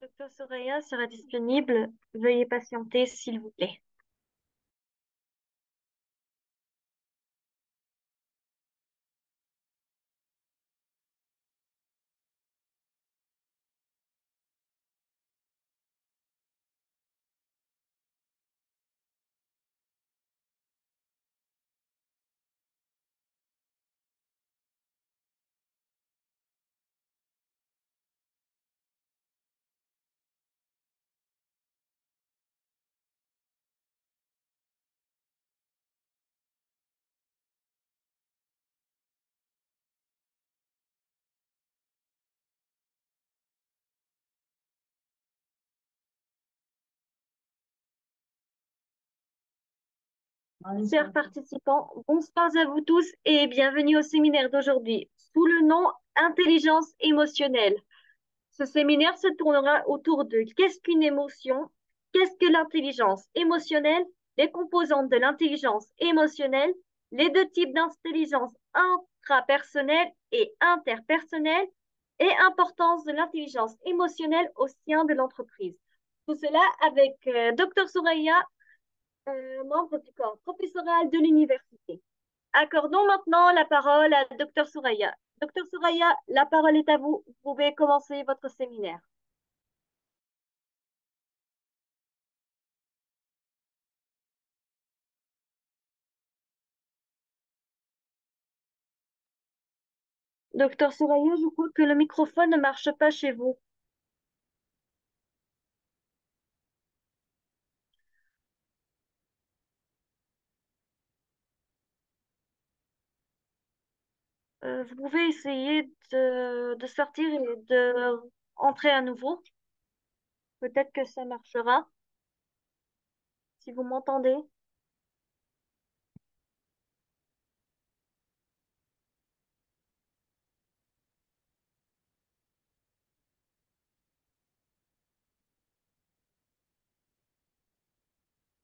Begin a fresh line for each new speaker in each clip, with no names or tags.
Docteur Soraya sera disponible. Veuillez patienter, s'il vous plaît. Chers participants, bonsoir à vous tous et bienvenue au séminaire d'aujourd'hui sous le nom Intelligence émotionnelle. Ce séminaire se tournera autour de qu'est-ce qu'une émotion, qu'est-ce que l'intelligence émotionnelle, les composantes de l'intelligence émotionnelle, les deux types d'intelligence intrapersonnelle et interpersonnelle et importance de l'intelligence émotionnelle au sein de l'entreprise. Tout cela avec Dr Souraya, membre du corps professoral de l'université. Accordons maintenant la parole à Dr Souraya. Dr Souraya, la parole est à vous. Vous pouvez commencer votre séminaire. Docteur Souraya, je crois que le microphone ne marche pas chez vous. Vous pouvez essayer de sortir et de entrer à nouveau. Peut-être que ça marchera, si vous m'entendez.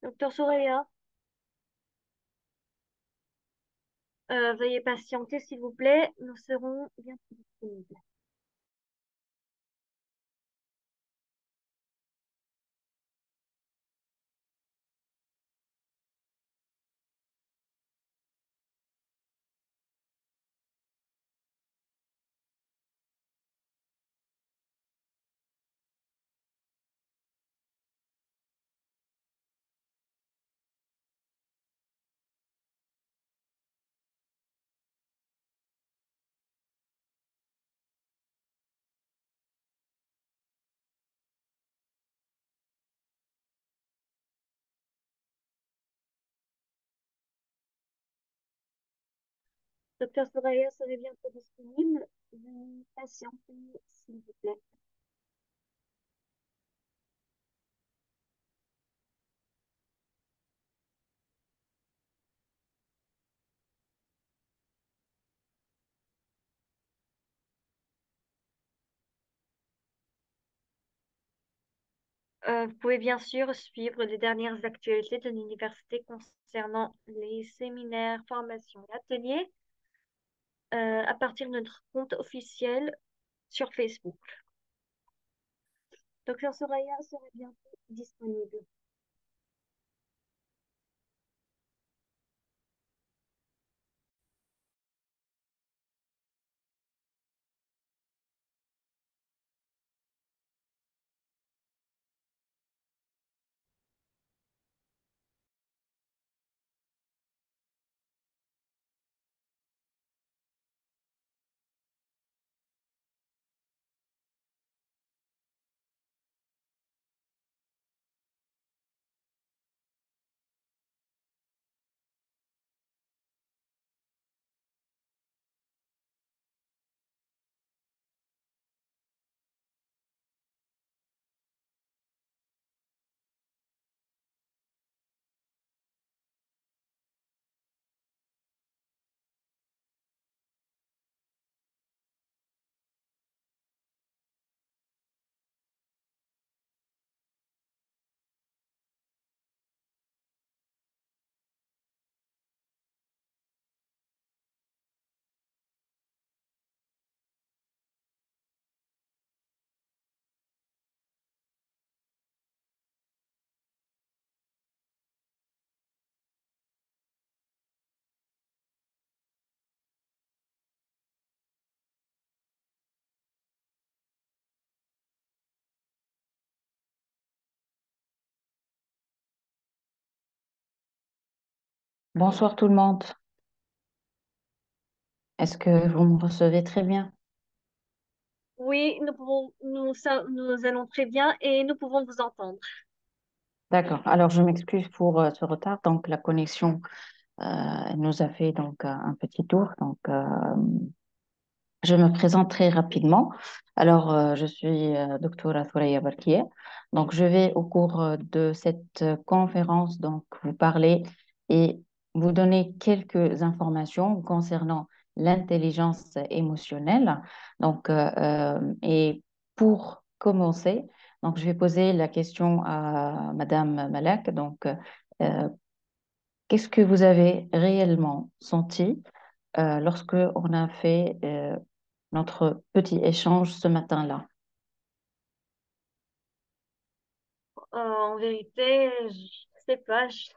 Docteur Souraya, veuillez patienter, s'il vous plaît. Nous serons bientôt disponibles. Docteur Soraya serait bientôt disponible. Veuillez patienter, s'il vous plaît. Vous pouvez bien sûr suivre les dernières actualités de l'université concernant les séminaires, formations et ateliers à partir de notre compte officiel sur Facebook. Docteur Soraya serait bientôt disponible.
Bonsoir tout le monde. Est-ce que vous me recevez très bien?
Oui, nous allons très bien et nous pouvons vous entendre.
D'accord. Alors, je m'excuse pour ce retard. Donc, la connexion nous a fait donc un petit tour. Donc, je me présente très rapidement. Alors, je suis docteur Thoraya Barkier. Donc, je vais au cours de cette conférence donc vous parler et vous donner quelques informations concernant l'intelligence émotionnelle. Donc, et pour commencer, donc je vais poser la question à Madame Malak. Donc, euh, qu'est-ce que vous avez réellement senti lorsque on a fait notre petit échange ce matin-là?
En vérité, je sais pas, je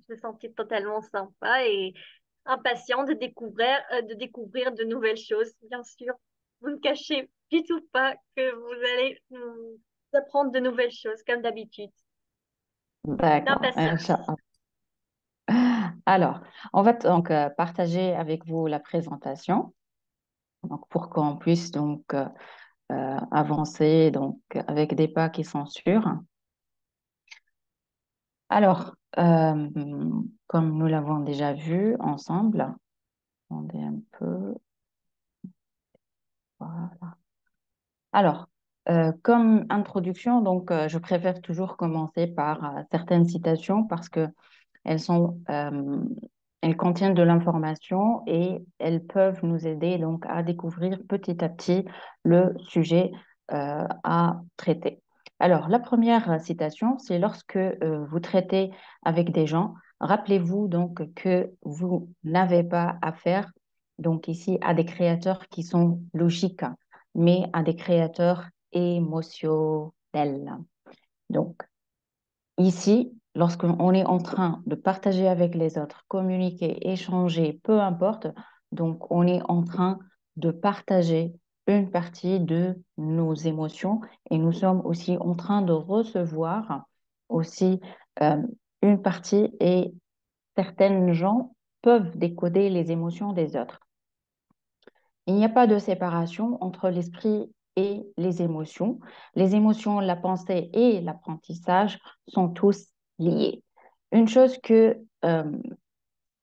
me sentais totalement sympa et impatient de découvrir de nouvelles choses. Bien sûr, vous ne cachez du tout pas que vous allez nous apprendre de nouvelles choses, comme d'habitude.
D'accord.
D'impatience.
Alors, on va donc partager avec vous la présentation donc pour qu'on puisse donc avancer donc avec des pas qui sont sûrs. Alors, comme nous l'avons déjà vu ensemble, attendez un peu. Voilà. Alors, comme introduction, donc je préfère toujours commencer par certaines citations parce que elles sont, elles contiennent de l'information et elles peuvent nous aider donc à découvrir petit à petit le sujet à traiter. Alors, la première citation, c'est lorsque vous traitez avec des gens, rappelez-vous donc que vous n'avez pas affaire donc ici à des créateurs qui sont logiques, mais à des créateurs émotionnels. Donc, ici, lorsqu'on est en train de partager avec les autres, communiquer, échanger, peu importe, donc on est en train de partager une partie de nos émotions et nous sommes aussi en train de recevoir aussi euh, une partie et certains gens peuvent décoder les émotions des autres. Il n'y a pas de séparation entre l'esprit et les émotions. Les émotions, la pensée et l'apprentissage sont tous liés. Une chose que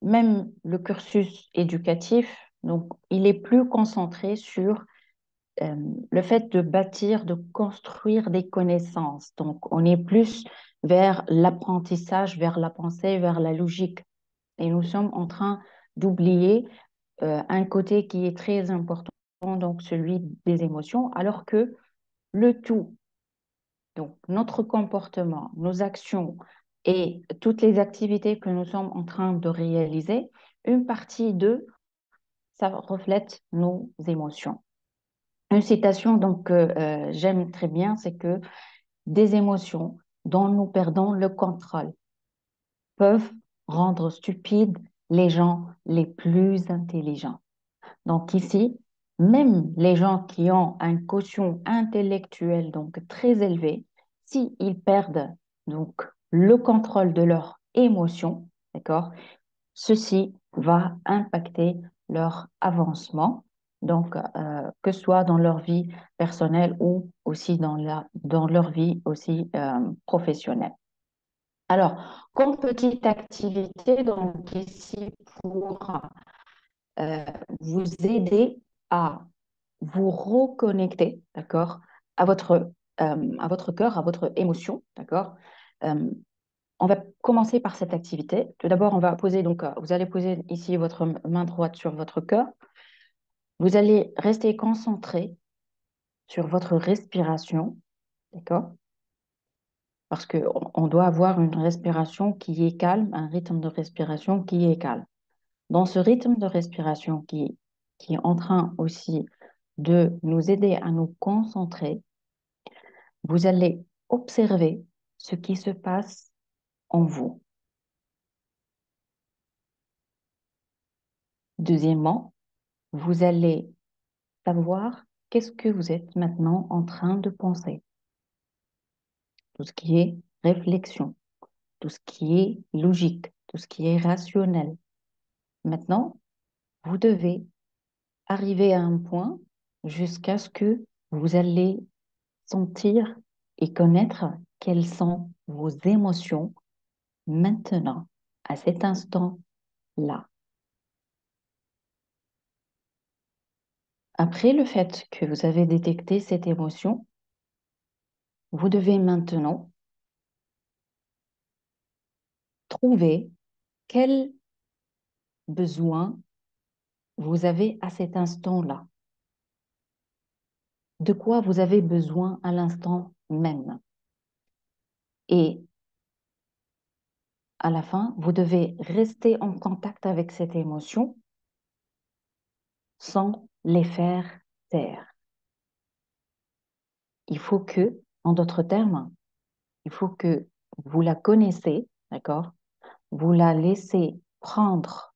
même le cursus éducatif, donc, il est plus concentré sur euh, le fait de bâtir, de construire des connaissances. Donc, on est plus vers l'apprentissage, vers la pensée, vers la logique. Et nous sommes en train d'oublier un côté qui est très important, donc celui des émotions, alors que le tout, donc notre comportement, nos actions et toutes les activités que nous sommes en train de réaliser, une partie d'eux, ça reflète nos émotions. Une citation donc que j'aime très bien, c'est que des émotions dont nous perdons le contrôle peuvent rendre stupides les gens les plus intelligents. Donc ici, même les gens qui ont un quotient intellectuel donc très élevé, s'ils perdent donc le contrôle de leurs émotions, d'accord, ceci va impacter leur avancement, donc que ce soit dans leur vie personnelle ou aussi dans leur vie aussi professionnelle. Alors, comme petite activité, donc ici pour euh, vous aider à vous reconnecter, d'accord, à votre cœur, à votre émotion, d'accord. Euh, on va commencer par cette activité. Tout d'abord, on va poser donc, vous allez poser ici votre main droite sur votre cœur. Vous allez rester concentré sur votre respiration, d'accord, parce que on doit avoir une respiration qui est calme, un rythme de respiration qui est calme. Dans ce rythme de respiration qui est en train aussi de nous aider à nous concentrer, vous allez observer ce qui se passe en vous. Deuxièmement, vous allez savoir qu'est-ce que vous êtes maintenant en train de penser. Tout ce qui est réflexion, tout ce qui est logique, tout ce qui est rationnel. Maintenant, vous devez arriver à un point jusqu'à ce que vous allez sentir et connaître quelles sont vos émotions maintenant, à cet instant-là. Après le fait que vous avez détecté cette émotion, vous devez maintenant trouver quel besoin vous avez à cet instant-là. De quoi vous avez besoin à l'instant même. Et à la fin, vous devez rester en contact avec cette émotion sans les faire taire. Il faut que, en d'autres termes, il faut que vous la connaissez, d'accord? Vous la laissez prendre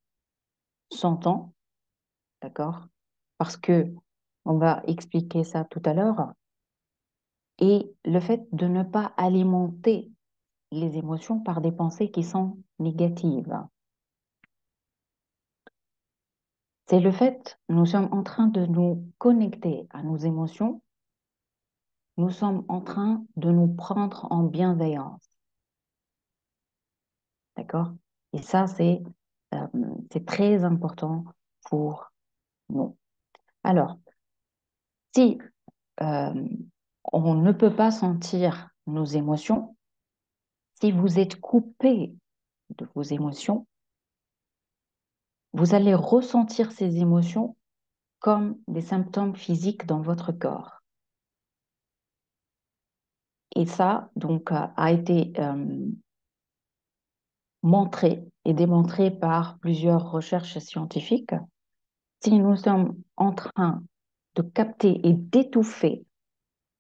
son temps, d'accord? Parce que on va expliquer ça tout à l'heure. Et le fait de ne pas alimenter les émotions par des pensées qui sont négatives. C'est le fait, nous sommes en train de nous connecter à nos émotions, nous sommes en train de nous prendre en bienveillance. D'accord? Et ça, c'est très important pour nous. Alors, si euh, on ne peut pas sentir nos émotions, si vous êtes coupé de vos émotions, vous allez ressentir ces émotions comme des symptômes physiques dans votre corps. Et ça, donc, a été montré et démontré par plusieurs recherches scientifiques. Si nous sommes en train de capter et d'étouffer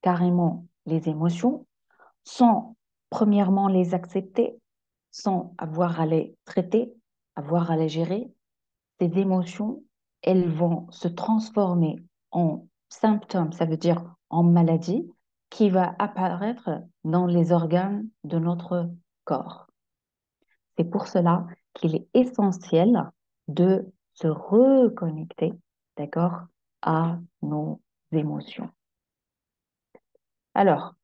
carrément les émotions, sans premièrement les accepter, sans avoir à les traiter, avoir à les gérer, ces émotions, elles vont se transformer en symptômes, ça veut dire en maladie, qui va apparaître dans les organes de notre corps. C'est pour cela qu'il est essentiel de se reconnecter, d'accord, à nos émotions. Alors,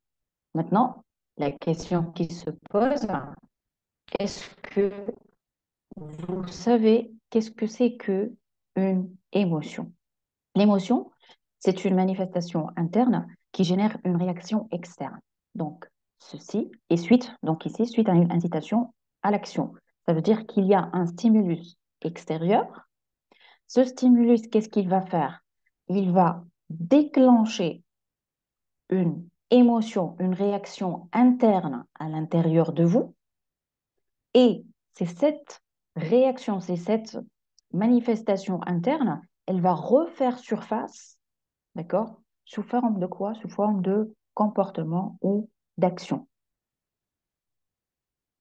maintenant, la question qui se pose, est-ce que vous savez qu'est-ce que c'est que une émotion? L'émotion, c'est une manifestation interne qui génère une réaction externe. Donc, ceci est donc ici, suite à une incitation à l'action. Ça veut dire qu'il y a un stimulus extérieur. Ce stimulus, qu'est-ce qu'il va faire? Il va déclencher une émotion, une réaction interne à l'intérieur de vous. Et c'est cette réaction, c'est cette manifestation interne, elle va refaire surface, d'accord? Sous forme de quoi? Sous forme de comportement ou d'action.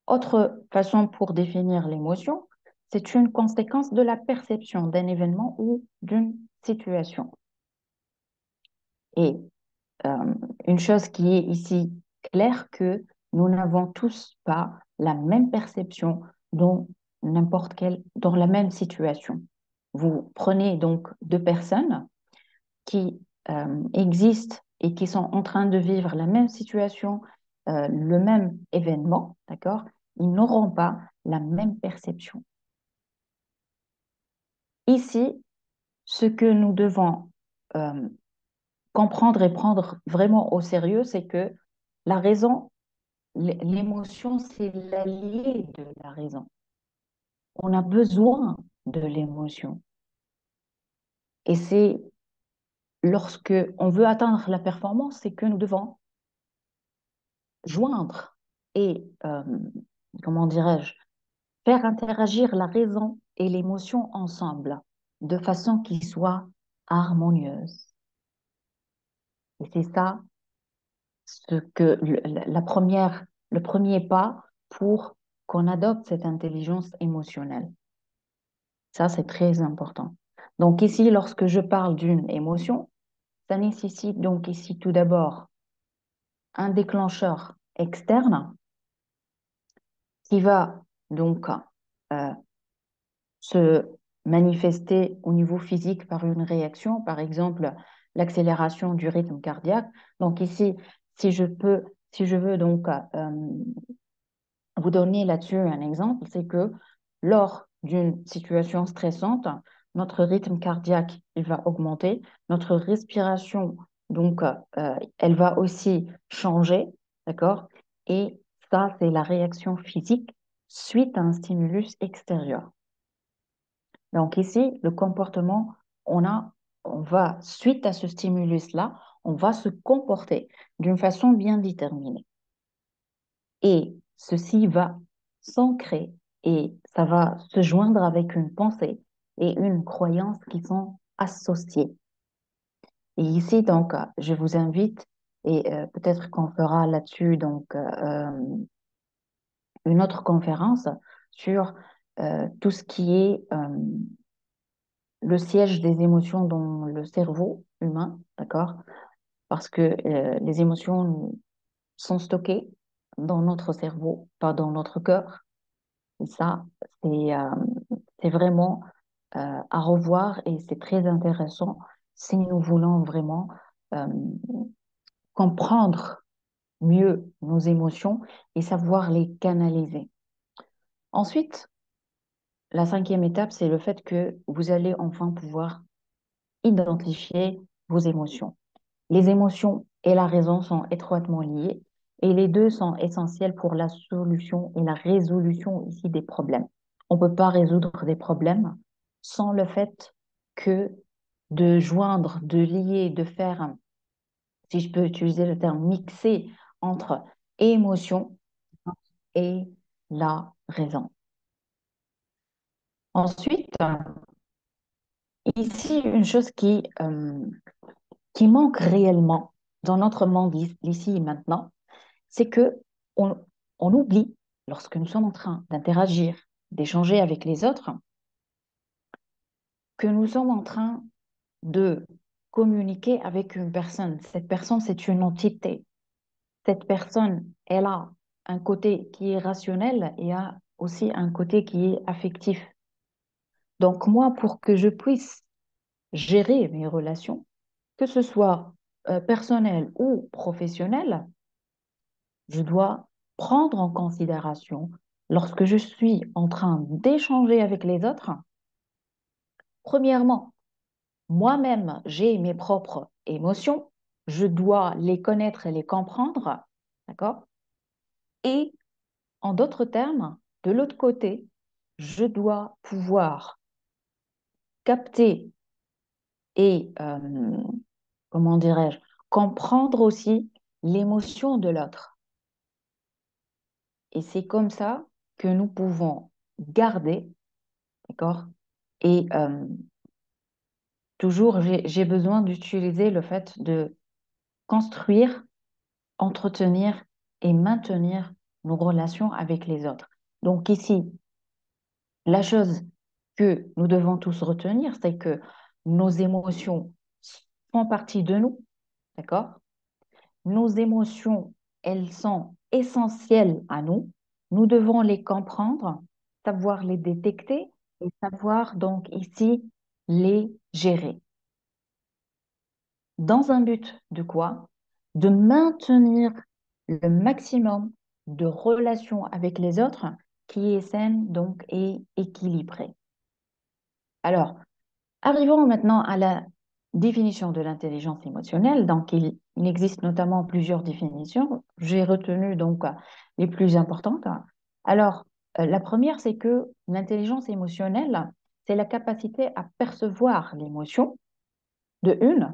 Autre façon pour définir l'émotion, c'est une conséquence de la perception d'un événement ou d'une situation. Et une chose qui est ici claire, que nous n'avons tous pas la même perception dans dans la même situation. Vous prenez donc deux personnes qui existent et qui sont en train de vivre la même situation, le même événement, d'accord? Ils n'auront pas la même perception. Ici, ce que nous devons euh, comprendre et prendre vraiment au sérieux, c'est que la raison, l'émotion, c'est l'allié de la raison. On a besoin de l'émotion. Et c'est lorsque on veut atteindre la performance, c'est que nous devons joindre et, comment dirais-je, faire interagir la raison et l'émotion ensemble de façon qui soit harmonieuse. Et c'est ça ce que le premier pas pour qu'on adopte cette intelligence émotionnelle. Ça, c'est très important. Donc ici, lorsque je parle d'une émotion, ça nécessite donc ici tout d'abord un déclencheur externe qui va donc se manifester au niveau physique par une réaction, par exemple l'accélération du rythme cardiaque. Donc ici, si je veux donc vous donner là-dessus un exemple, c'est que lors d'une situation stressante, notre rythme cardiaque, il va augmenter, notre respiration, donc, elle va aussi changer, d'accord? Et ça, c'est la réaction physique suite à un stimulus extérieur. Donc ici, le comportement, on va, suite à ce stimulus-là, on va se comporter d'une façon bien déterminée. Et ceci va s'ancrer et ça va se joindre avec une pensée et une croyance qui sont associées. Et ici, donc, je vous invite, et peut-être qu'on fera là-dessus donc une autre conférence sur tout ce qui est le siège des émotions dans le cerveau humain, d'accord? Parce que les émotions sont stockées dans notre cerveau, pas dans notre cœur. Et ça, c'est euh, c'est vraiment à revoir et c'est très intéressant si nous voulons vraiment euh, comprendre mieux nos émotions et savoir les canaliser. Ensuite, la cinquième étape, c'est le fait que vous allez enfin pouvoir identifier vos émotions. Les émotions et la raison sont étroitement liées et les deux sont essentiels pour la solution et la résolution ici des problèmes. On ne peut pas résoudre des problèmes sans le fait que de joindre, de lier, de faire, si je peux utiliser le terme, mixer entre émotion et la raison. Ensuite, ici, une chose qui manque réellement dans notre monde ici et maintenant, c'est que on, on oublie, lorsque nous sommes en train d'interagir, d'échanger avec les autres, que nous sommes en train de communiquer avec une personne. Cette personne, c'est une entité. Cette personne, elle a un côté qui est rationnel et a aussi un côté qui est affectif. Donc moi, pour que je puisse gérer mes relations, que ce soit personnelles ou professionnelles, je dois prendre en considération, lorsque je suis en train d'échanger avec les autres, premièrement, moi-même, j'ai mes propres émotions, je dois les connaître et les comprendre, d'accord? Et en d'autres termes, de l'autre côté, je dois pouvoir capter et, comment dirais-je, comprendre aussi l'émotion de l'autre. Et c'est comme ça que nous pouvons garder, d'accord? Et toujours, j'ai besoin d'utiliser le fait de construire, entretenir et maintenir nos relations avec les autres. Donc ici, la chose que nous devons tous retenir, c'est que nos émotions font partie de nous, d'accord? Nos émotions, elles sont essentielles à nous. Nous devons les comprendre, savoir les détecter et savoir donc ici les gérer. Dans un but de quoi? De maintenir le maximum de relations avec les autres qui est saine donc et équilibrée. Alors, arrivons maintenant à la définition de l'intelligence émotionnelle. Donc, il existe notamment plusieurs définitions. J'ai retenu donc les plus importantes. Alors, la première, c'est que l'intelligence émotionnelle, c'est la capacité à percevoir l'émotion, de une,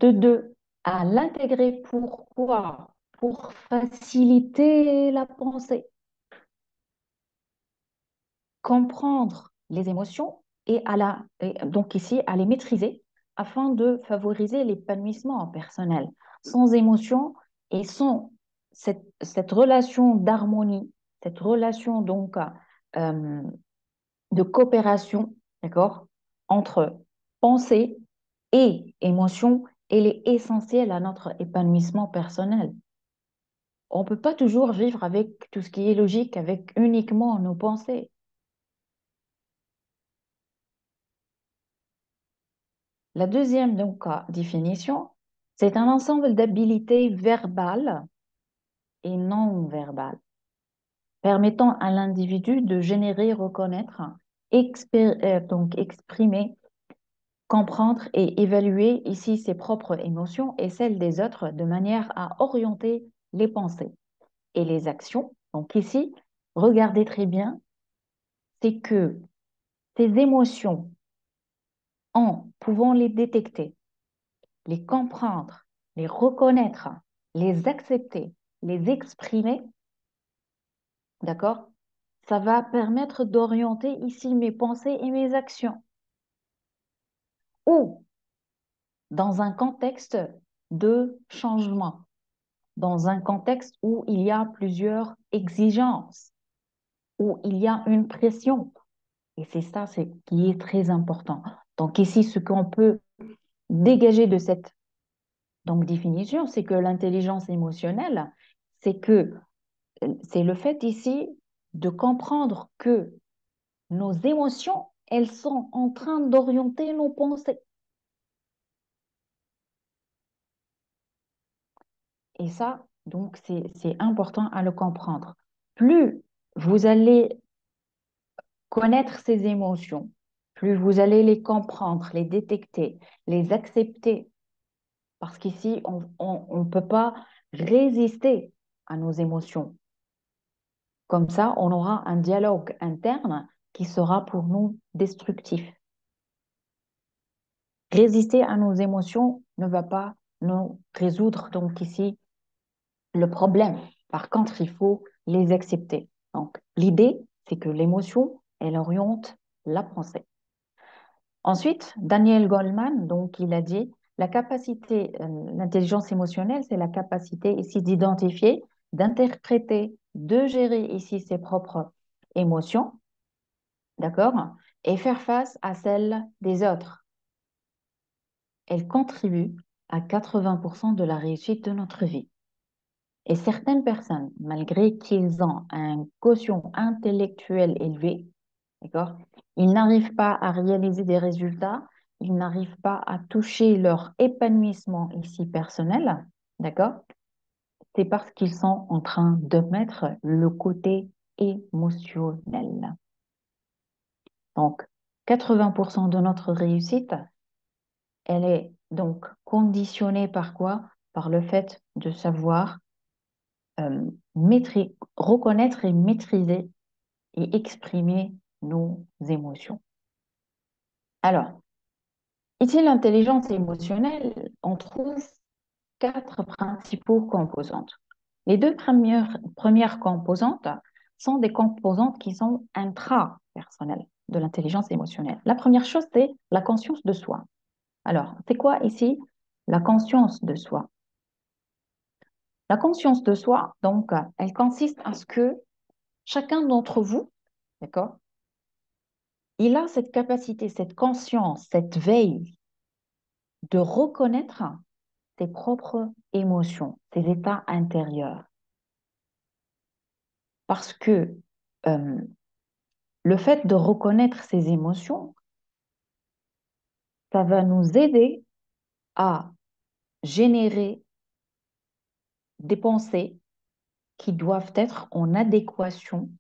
de deux, à l'intégrer. Pourquoi? Pour faciliter la pensée, comprendre les émotions et donc ici à les maîtriser afin de favoriser l'épanouissement personnel. Sans émotion et sans cette relation d'harmonie, cette relation donc euh, de coopération, d'accord, entre pensée et émotion, elle est essentielle à notre épanouissement personnel. On ne peut pas toujours vivre avec tout ce qui est logique, avec uniquement nos pensées. La deuxième donc, définition, c'est un ensemble d'habilités verbales et non verbales, permettant à l'individu de générer, reconnaître, donc exprimer, comprendre et évaluer ici ses propres émotions et celles des autres de manière à orienter les pensées et les actions. Donc ici, regardez très bien, c'est que ces émotions, en pouvant les détecter, les comprendre, les reconnaître, les accepter, les exprimer, d'accord? Ça va permettre d'orienter ici mes pensées et mes actions. Ou dans un contexte de changement, dans un contexte où il y a plusieurs exigences, où il y a une pression. Et c'est ça qui est très important. Donc ici, ce qu'on peut dégager de cette donc, définition, c'est que l'intelligence émotionnelle, c'est que c'est le fait ici de comprendre que nos émotions, elles sont en train d'orienter nos pensées. Et ça, donc, c'est important à le comprendre. Plus vous allez connaître ces émotions, plus vous allez les comprendre, les détecter, les accepter, parce qu'ici, on ne peut pas résister à nos émotions. Comme ça, on aura un dialogue interne qui sera pour nous destructif. Résister à nos émotions ne va pas nous résoudre donc ici le problème. Par contre, il faut les accepter. Donc, l'idée, c'est que l'émotion, elle oriente la pensée. Ensuite, Daniel Goleman, donc, il a dit, la capacité, l'intelligence émotionnelle, c'est la capacité ici d'identifier, d'interpréter, de gérer ici ses propres émotions, d'accord, et faire face à celles des autres. Elle contribue à 80% de la réussite de notre vie. Et certaines personnes, malgré qu'ils ont un quotient intellectuel élevé, d'accord, ils n'arrivent pas à réaliser des résultats, ils n'arrivent pas à toucher leur épanouissement ici personnel, d'accord, c'est parce qu'ils sont en train de mettre le côté émotionnel. Donc, 80% de notre réussite, elle est donc conditionnée par quoi? Par le fait de savoir reconnaître et maîtriser et exprimer nos émotions. Alors, ici, l'intelligence émotionnelle, on trouve quatre principaux composantes. Les deux premières composantes sont des composantes qui sont intrapersonnelles de l'intelligence émotionnelle. La première chose, c'est la conscience de soi. Alors, c'est quoi ici la conscience de soi? La conscience de soi, donc, elle consiste à ce que chacun d'entre vous, d'accord, il a cette capacité, cette conscience, cette veille de reconnaître ses propres émotions, ses états intérieurs. Parce que euh, le fait de reconnaître ses émotions, ça va nous aider à générer des pensées qui doivent être en adéquation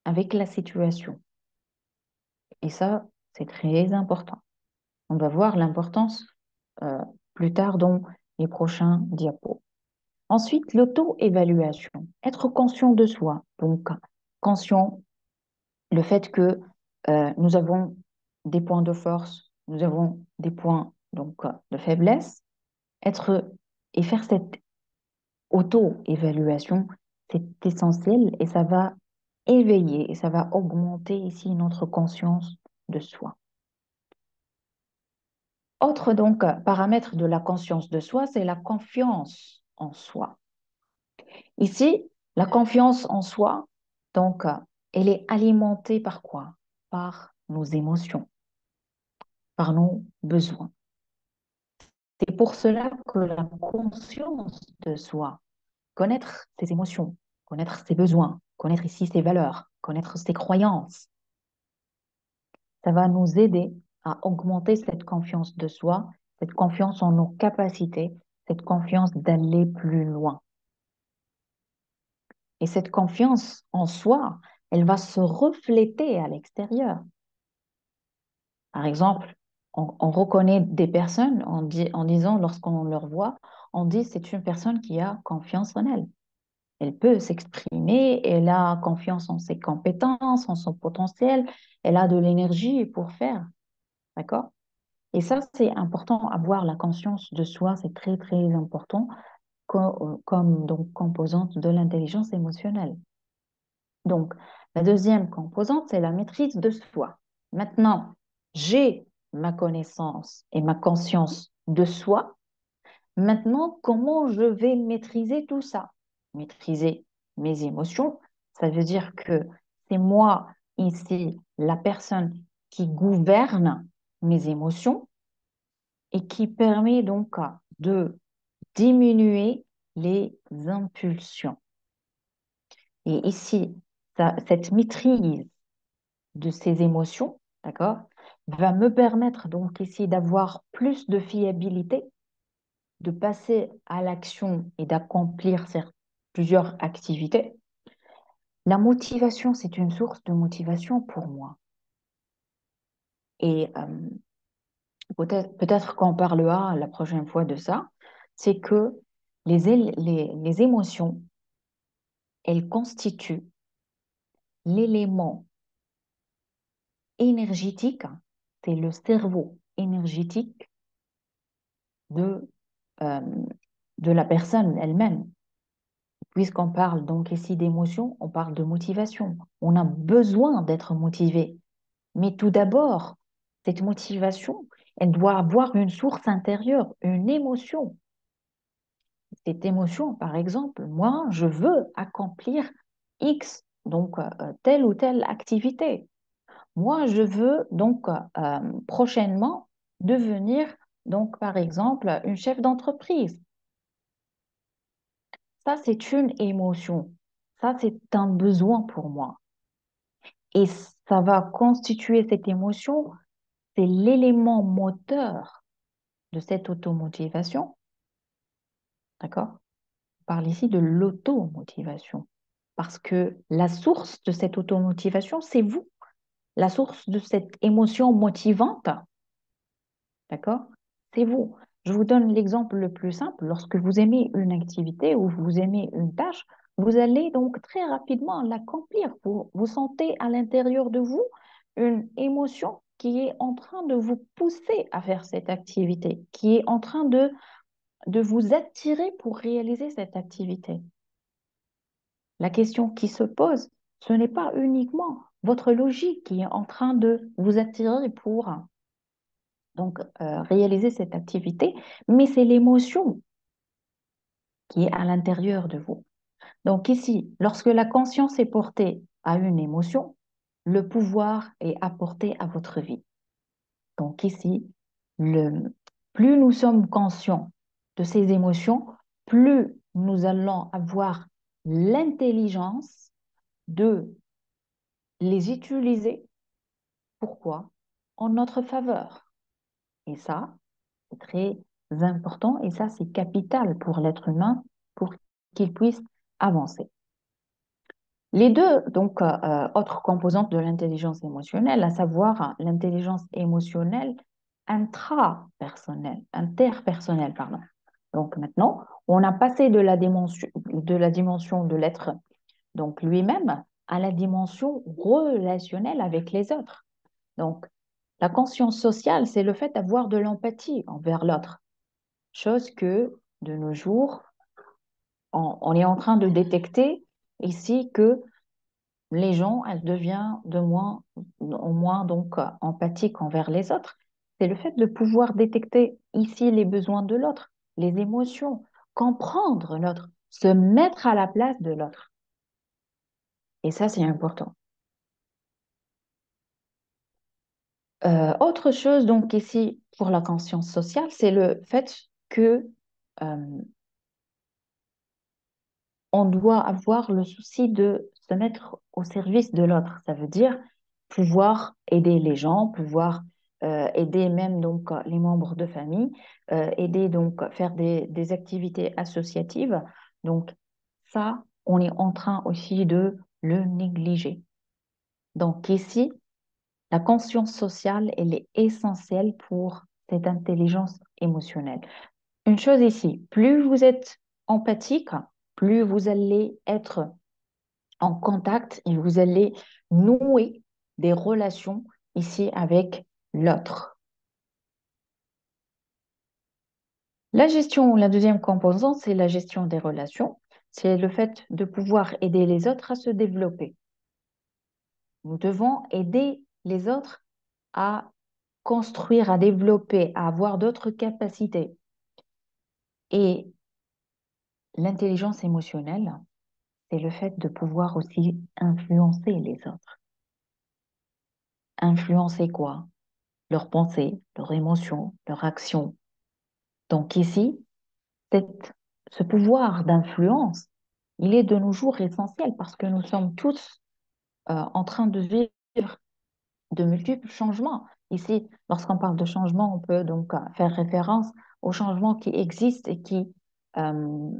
avec la situation. Et ça, c'est très important. On va voir l'importance euh, plus tard dans les prochains diapos. Ensuite, l'auto-évaluation. Être conscient de soi. Donc, conscient le fait que nous avons des points de force, nous avons des points donc, de faiblesse. Et faire cette auto-évaluation, c'est essentiel et ça va éveiller et ça va augmenter ici notre conscience de soi. Autre donc paramètre de la conscience de soi, c'est la confiance en soi. Ici, la confiance en soi, donc, elle est alimentée par quoi? Par nos émotions, par nos besoins. C'est pour cela que la conscience de soi, connaître ses émotions, connaître ses besoins, connaître ici ses valeurs, connaître ses croyances, ça va nous aider à augmenter cette confiance de soi cette confiance en nos capacités, cette confiance d'aller plus loin. Et cette confiance en soi, elle va se refléter à l'extérieur. Par exemple, on reconnaît des personnes en disant, lorsqu'on leur voit, on dit c'est une personne qui a confiance en elle. Elle peut s'exprimer, elle a confiance en ses compétences, en son potentiel, elle a de l'énergie pour faire. D'accord? Et ça, c'est important, avoir la conscience de soi, c'est très, très important comme donc, composante de l'intelligence émotionnelle. Donc, la deuxième composante, c'est la maîtrise de soi. Maintenant, j'ai ma connaissance et ma conscience de soi. Maintenant, comment je vais maîtriser tout ça? Maîtriser mes émotions, ça veut dire que c'est moi ici, la personne qui gouverne mes émotions et qui permet donc de diminuer les impulsions. Et ici, cette maîtrise de ces émotions, d'accord, va me permettre donc ici d'avoir plus de fiabilité, de passer à l'action et d'accomplir plusieurs activités. La motivation, c'est une source de motivation pour moi. Et peut-être qu'on parlera la prochaine fois de ça, c'est que les émotions, elles constituent l'élément énergétique, c'est le cerveau énergétique de, euh, de la personne elle-même. Puisqu'on parle donc ici d'émotion, on parle de motivation. On a besoin d'être motivé. Mais tout d'abord, cette motivation, elle doit avoir une source intérieure, une émotion. Cette émotion, par exemple, moi, je veux accomplir X, donc telle ou telle activité. Moi, je veux donc prochainement devenir, donc, par exemple, une chef d'entreprise. Ça, c'est une émotion. Ça, c'est un besoin pour moi. Et ça va constituer cette émotion, c'est l'élément moteur de cette automotivation. D'accord? On parle ici de l'automotivation. Parce que la source de cette automotivation, c'est vous. La source de cette émotion motivante, d'accord? C'est vous. Je vous donne l'exemple le plus simple. Lorsque vous aimez une activité ou vous aimez une tâche, vous allez donc très rapidement l'accomplir. Vous sentez à l'intérieur de vous une émotion qui est en train de vous pousser à faire cette activité, qui est en train de vous attirer pour réaliser cette activité. La question qui se pose, ce n'est pas uniquement votre logique qui est en train de vous attirer pour donc réaliser cette activité, mais c'est l'émotion qui est à l'intérieur de vous. Donc ici, lorsque la conscience est portée à une émotion, le pouvoir est apporté à votre vie. Donc ici, plus nous sommes conscients de ces émotions, plus nous allons avoir l'intelligence de les utiliser. Pourquoi? En notre faveur. Et ça, c'est très important et ça, c'est capital pour l'être humain pour qu'il puisse avancer. Les deux, donc, autres composantes de l'intelligence émotionnelle, à savoir l'intelligence émotionnelle interpersonnelle, pardon. Donc maintenant, on a passé de la dimension de l'être, donc lui-même, à la dimension relationnelle avec les autres. Donc, la conscience sociale, c'est le fait d'avoir de l'empathie envers l'autre, chose que de nos jours, on est en train de détecter ici que les gens, elles deviennent de moins en moins donc empathiques envers les autres. C'est le fait de pouvoir détecter ici les besoins de l'autre, les émotions, comprendre l'autre, se mettre à la place de l'autre. Et ça, c'est important. Autre chose donc ici pour la conscience sociale, c'est le fait que euh, on doit avoir le souci de se mettre au service de l'autre. Ça veut dire pouvoir aider les gens, pouvoir aider même donc les membres de famille, aider donc faire des activités associatives. Donc ça, on est en train aussi de le négliger. Donc ici, la conscience sociale, elle est essentielle pour cette intelligence émotionnelle. Une chose ici, plus vous êtes empathique, plus vous allez être en contact et vous allez nouer des relations ici avec l'autre. La gestion, la deuxième composante, c'est la gestion des relations. C'est le fait de pouvoir aider les autres à se développer. Nous devons aider les autres à construire, à développer, à avoir d'autres capacités. Et l'intelligence émotionnelle, c'est le fait de pouvoir aussi influencer les autres. Influencer quoi? Leurs pensées, leurs émotions, leurs actions. Donc ici, ce pouvoir d'influence, il est de nos jours essentiel parce que nous sommes tous en train de vivre de multiples changements. Ici, lorsqu'on parle de changement, on peut donc faire référence aux changements qui existent et euh,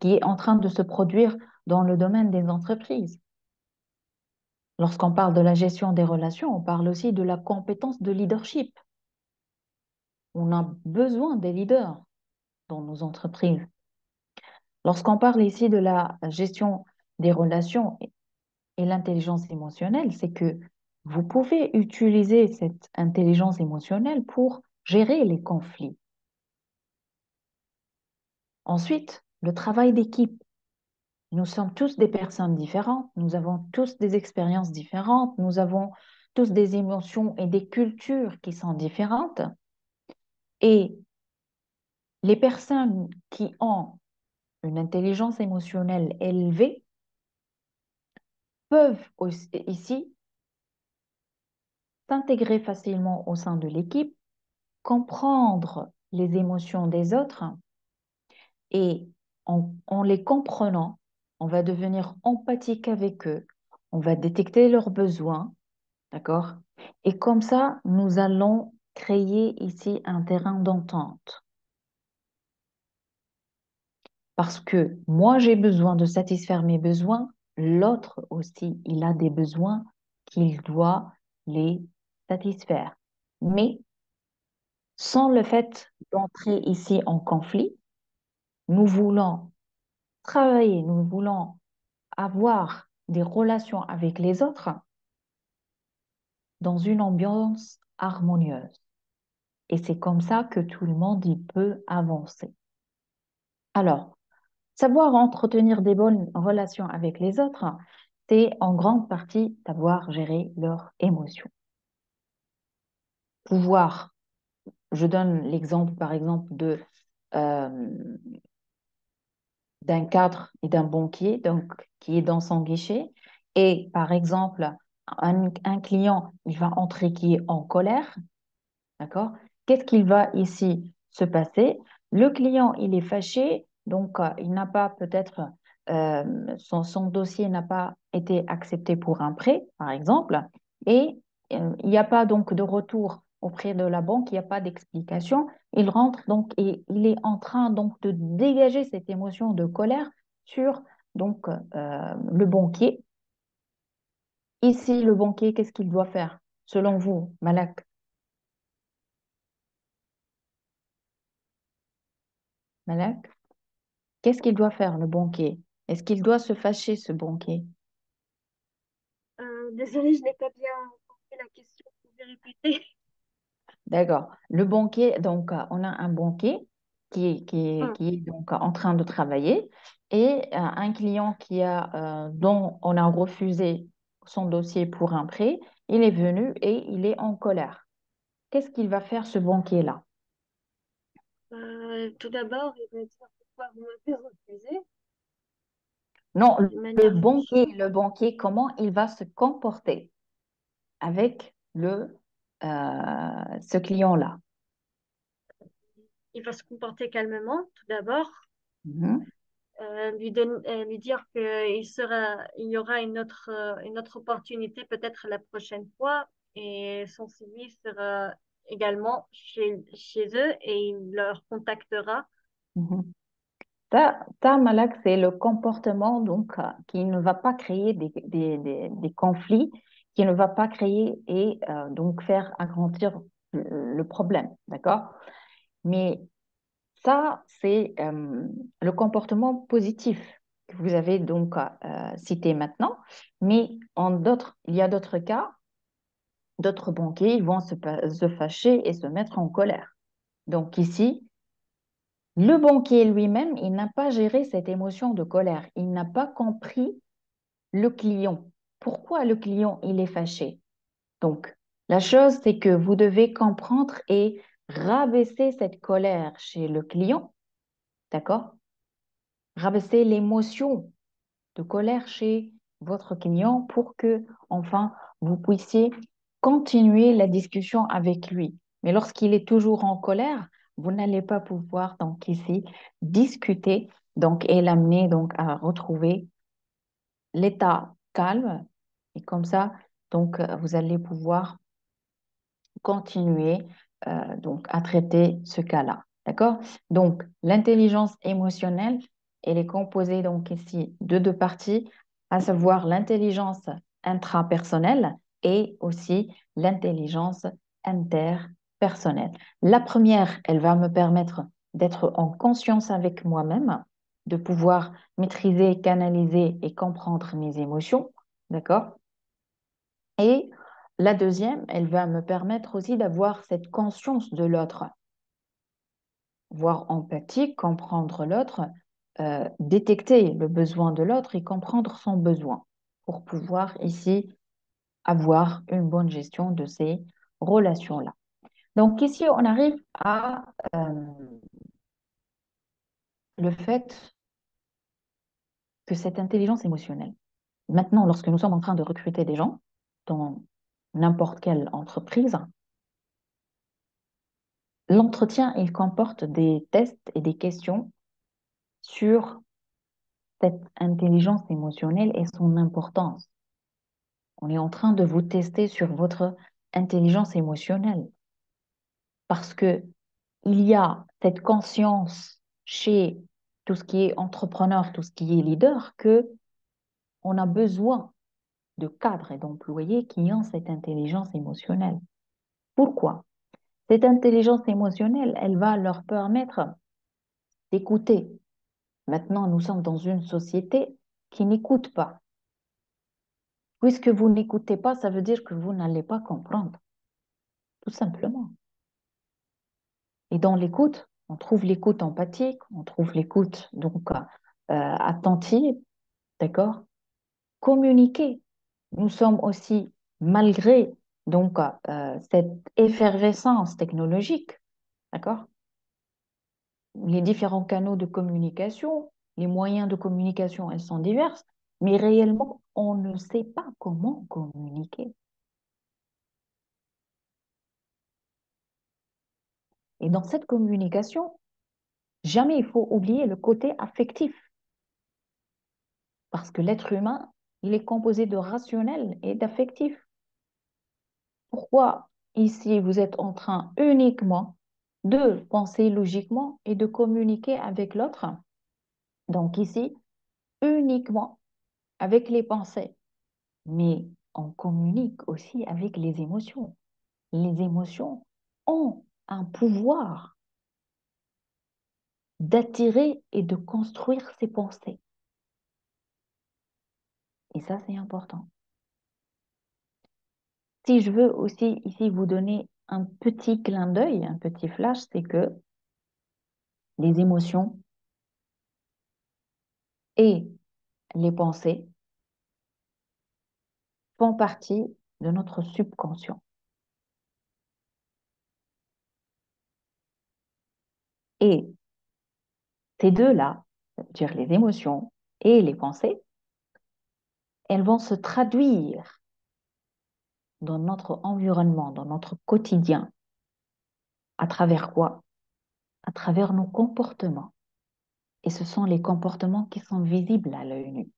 qui est en train de se produire dans le domaine des entreprises. Lorsqu'on parle de la gestion des relations, on parle aussi de la compétence de leadership. On a besoin des leaders dans nos entreprises. Lorsqu'on parle ici de la gestion des relations et l'intelligence émotionnelle, c'est que vous pouvez utiliser cette intelligence émotionnelle pour gérer les conflits. Ensuite, le travail d'équipe. Nous sommes tous des personnes différentes, nous avons tous des expériences différentes, nous avons tous des émotions et des cultures qui sont différentes. Et les personnes qui ont une intelligence émotionnelle élevée peuvent aussi, ici s'intégrer facilement au sein de l'équipe, comprendre les émotions des autres et en les comprenant, on va devenir empathique avec eux, on va détecter leurs besoins, d'accord? Et comme ça, nous allons créer ici un terrain d'entente. Parce que moi, j'ai besoin de satisfaire mes besoins, l'autre aussi, il a des besoins qu'il doit les satisfaire. Mais sans le fait d'entrer ici en conflit, nous voulons travailler, nous voulons avoir des relations avec les autres dans une ambiance harmonieuse. Et c'est comme ça que tout le monde y peut avancer. Alors, savoir entretenir des bonnes relations avec les autres, c'est en grande partie savoir gérer leurs émotions. Pouvoir, je donne l'exemple par exemple euh, d'un cadre et d'un banquier donc, qui est dans son guichet. Et par exemple, un client, il va entrer qui est en colère, d'accord? Qu'est-ce qu'il va ici se passer? Le client, il est fâché, donc il n'a pas peut-être, son dossier n'a pas été accepté pour un prêt, par exemple, et il n'y a pas donc de retour auprès de la banque, il n'y a pas d'explication. Il rentre donc et il est en train donc de dégager cette émotion de colère sur donc le banquier. Ici, le banquier, qu'est-ce qu'il doit faire, selon vous, Malak? Malak? Qu'est-ce qu'il doit faire, le banquier? Est-ce qu'il doit se fâcher, ce banquier?
Désolée, je n'ai pas bien compris la question. Vous pouvez répéter?
D'accord. Le banquier, donc, on a un banquier
Hum,
qui est donc en train de travailler et un client dont on a refusé son dossier pour un prêt, il est venu et il est en colère. Qu'est-ce qu'il va faire, ce banquier-là?
tout d'abord, il va dire pourquoi vous m'avez refusé
Non,
d'une manière fâcheuse.
le banquier, comment il va se comporter avec ce client-là?
Il va se comporter calmement, tout d'abord,
Mhm.
lui dire il y aura une autre opportunité peut-être la prochaine fois. et son suivi sera également chez eux et il leur contactera.
Mhm. Ça, Malak, c'est le comportement donc, qui ne va pas créer des conflits, qui ne va pas créer et donc faire agrandir le problème, d'accord? Mais ça, c'est le comportement positif que vous avez donc cité maintenant. Mais il y a d'autres cas, d'autres banquiers, ils vont se fâcher et se mettre en colère. Donc ici, le banquier lui-même, il n'a pas géré cette émotion de colère. Il n'a pas compris le client. Pourquoi le client, il est fâché? Donc, la chose, c'est que vous devez comprendre et rabaisser cette colère chez le client, d'accord? Rabaisser l'émotion de colère chez votre client pour que, enfin, vous puissiez continuer la discussion avec lui. Mais lorsqu'il est toujours en colère, vous n'allez pas pouvoir donc ici discuter donc et l'amener donc à retrouver l'état calme et comme ça donc vous allez pouvoir continuer donc à traiter ce cas-là. D'accord? Donc, l'intelligence émotionnelle, elle est composée donc ici de deux parties, à savoir l'intelligence intrapersonnelle et aussi l'intelligence interpersonnelle. La première, elle va me permettre d'être en conscience avec moi-même, de pouvoir maîtriser, canaliser et comprendre mes émotions. D'accord? Et la deuxième, elle va me permettre aussi d'avoir cette conscience de l'autre, voir empathique, comprendre l'autre, détecter le besoin de l'autre et comprendre son besoin pour pouvoir ici avoir une bonne gestion de ces relations-là. Donc ici, on arrive à le fait que cette intelligence émotionnelle, maintenant, lorsque nous sommes en train de recruter des gens dans n'importe quelle entreprise, l'entretien, il comporte des tests et des questions sur cette intelligence émotionnelle et son importance. On est en train de vous tester sur votre intelligence émotionnelle parce que il y a cette conscience chez tout ce qui est entrepreneur, tout ce qui est leader, que on a besoin de cadres et d'employés qui ont cette intelligence émotionnelle. Pourquoi? Cette intelligence émotionnelle, elle va leur permettre d'écouter. Maintenant, nous sommes dans une société qui n'écoute pas. Puisque vous n'écoutez pas, ça veut dire que vous n'allez pas comprendre, tout simplement. Et dans l'écoute, on trouve l'écoute empathique, on trouve l'écoute donc attentive, d'accord? Communiquer. Nous sommes aussi, malgré donc cette effervescence technologique, d'accord? Les différents canaux de communication, les moyens de communication, elles sont diverses, mais réellement, on ne sait pas comment communiquer. Et dans cette communication, jamais il faut oublier le côté affectif, parce que l'être humain, il est composé de rationnel et d'affectif. Pourquoi ici vous êtes en train uniquement de penser logiquement et de communiquer avec l'autre? Donc ici, uniquement avec les pensées, mais on communique aussi avec les émotions. Les émotions ont un pouvoir d'attirer et de construire ses pensées. Et ça, c'est important. Si je veux aussi ici vous donner un petit clin d'œil, un petit flash, c'est que les émotions et les pensées font partie de notre subconscient. Et ces deux-là, c'est-à-dire les émotions et les pensées, elles vont se traduire dans notre environnement, dans notre quotidien. À travers quoi? À travers nos comportements. Et ce sont les comportements qui sont visibles à l'œil nu.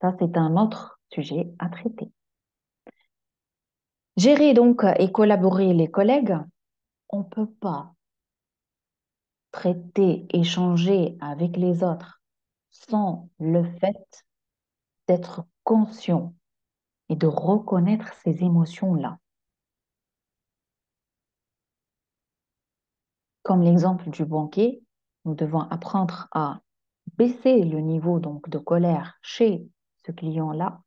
Ça, c'est un autre sujet à traiter. Gérer donc et collaborer les collègues, on ne peut pas traiter, échanger avec les autres sans le fait d'être conscient et de reconnaître ces émotions-là. Comme l'exemple du banquier, nous devons apprendre à baisser le niveau donc de colère chez ce client-là,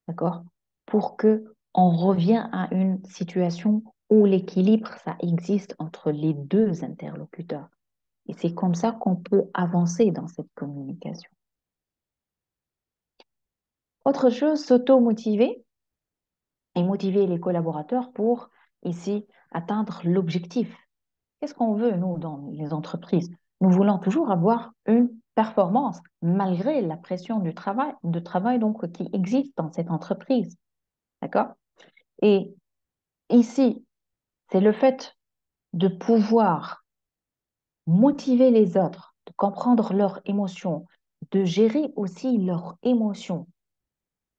d'accord, pour que on revient à une situation où l'équilibre, ça existe entre les deux interlocuteurs. Et c'est comme ça qu'on peut avancer dans cette communication. Autre chose, s'auto-motiver et motiver les collaborateurs pour ici atteindre l'objectif. Qu'est-ce qu'on veut, nous, dans les entreprises? Nous voulons toujours avoir une performance malgré la pression du travail donc, qui existe dans cette entreprise. D'accord? Et ici, c'est le fait de pouvoir motiver les autres, de comprendre leurs émotions, de gérer aussi leurs émotions.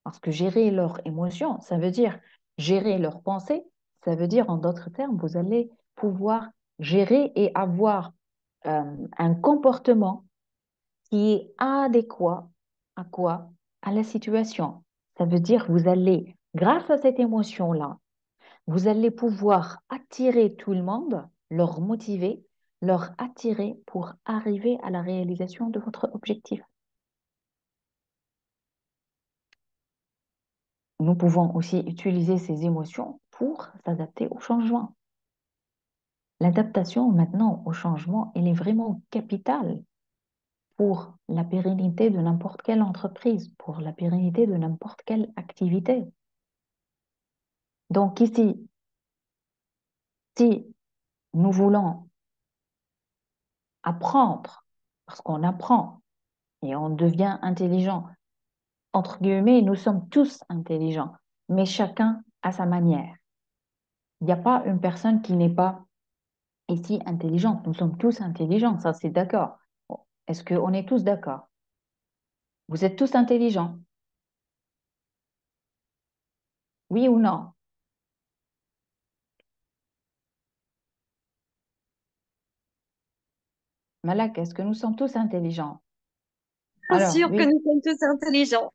Parce que gérer leurs émotions, ça veut dire gérer leurs pensées, ça veut dire, en d'autres termes, vous allez pouvoir gérer et avoir un comportement qui est adéquat à quoi? À la situation. Ça veut dire vous allez, grâce à cette émotion-là, vous allez pouvoir attirer tout le monde, leur motiver, leur attirer pour arriver à la réalisation de votre objectif. Nous pouvons aussi utiliser ces émotions pour s'adapter au changement. L'adaptation maintenant au changement, elle est vraiment capitale pour la pérennité de n'importe quelle entreprise, pour la pérennité de n'importe quelle activité. Donc ici, si nous voulons apprendre, parce qu'on apprend et on devient intelligent, entre guillemets, nous sommes tous intelligents, mais chacun à sa manière. Il n'y a pas une personne qui n'est pas ici intelligente. Nous sommes tous intelligents, ça c'est d'accord. Est-ce qu'on est tous d'accord? Vous êtes tous intelligents? Oui ou non? Malak, est-ce que nous sommes tous intelligents?
Bien
Alors,
sûr que
oui.
nous sommes tous intelligents.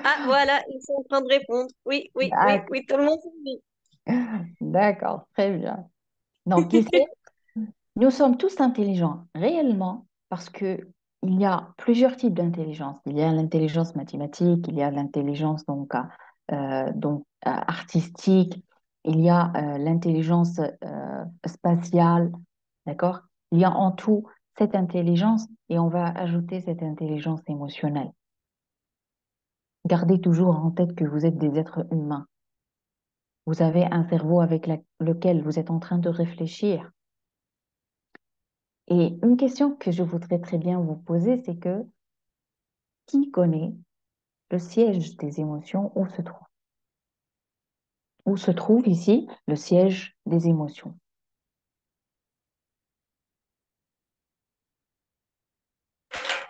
Ah, voilà, ils sont en train de répondre. Oui, oui, oui,
D'ac-
oui, tout le monde dit
D'accord, très bien. Donc ici,
oui.
nous sommes tous intelligents, réellement, parce que il y a plusieurs types d'intelligence. Il y a l'intelligence mathématique, il y a l'intelligence artistique, il y a l'intelligence spatiale, d'accord? Il y a en tout cette intelligence et on va ajouter cette intelligence émotionnelle. Gardez toujours en tête que vous êtes des êtres humains. Vous avez un cerveau avec lequel vous êtes en train de réfléchir. Et une question que je voudrais très bien vous poser, c'est que qui connaît le siège des émotions? Où se trouve? Où se trouve ici le siège des émotions?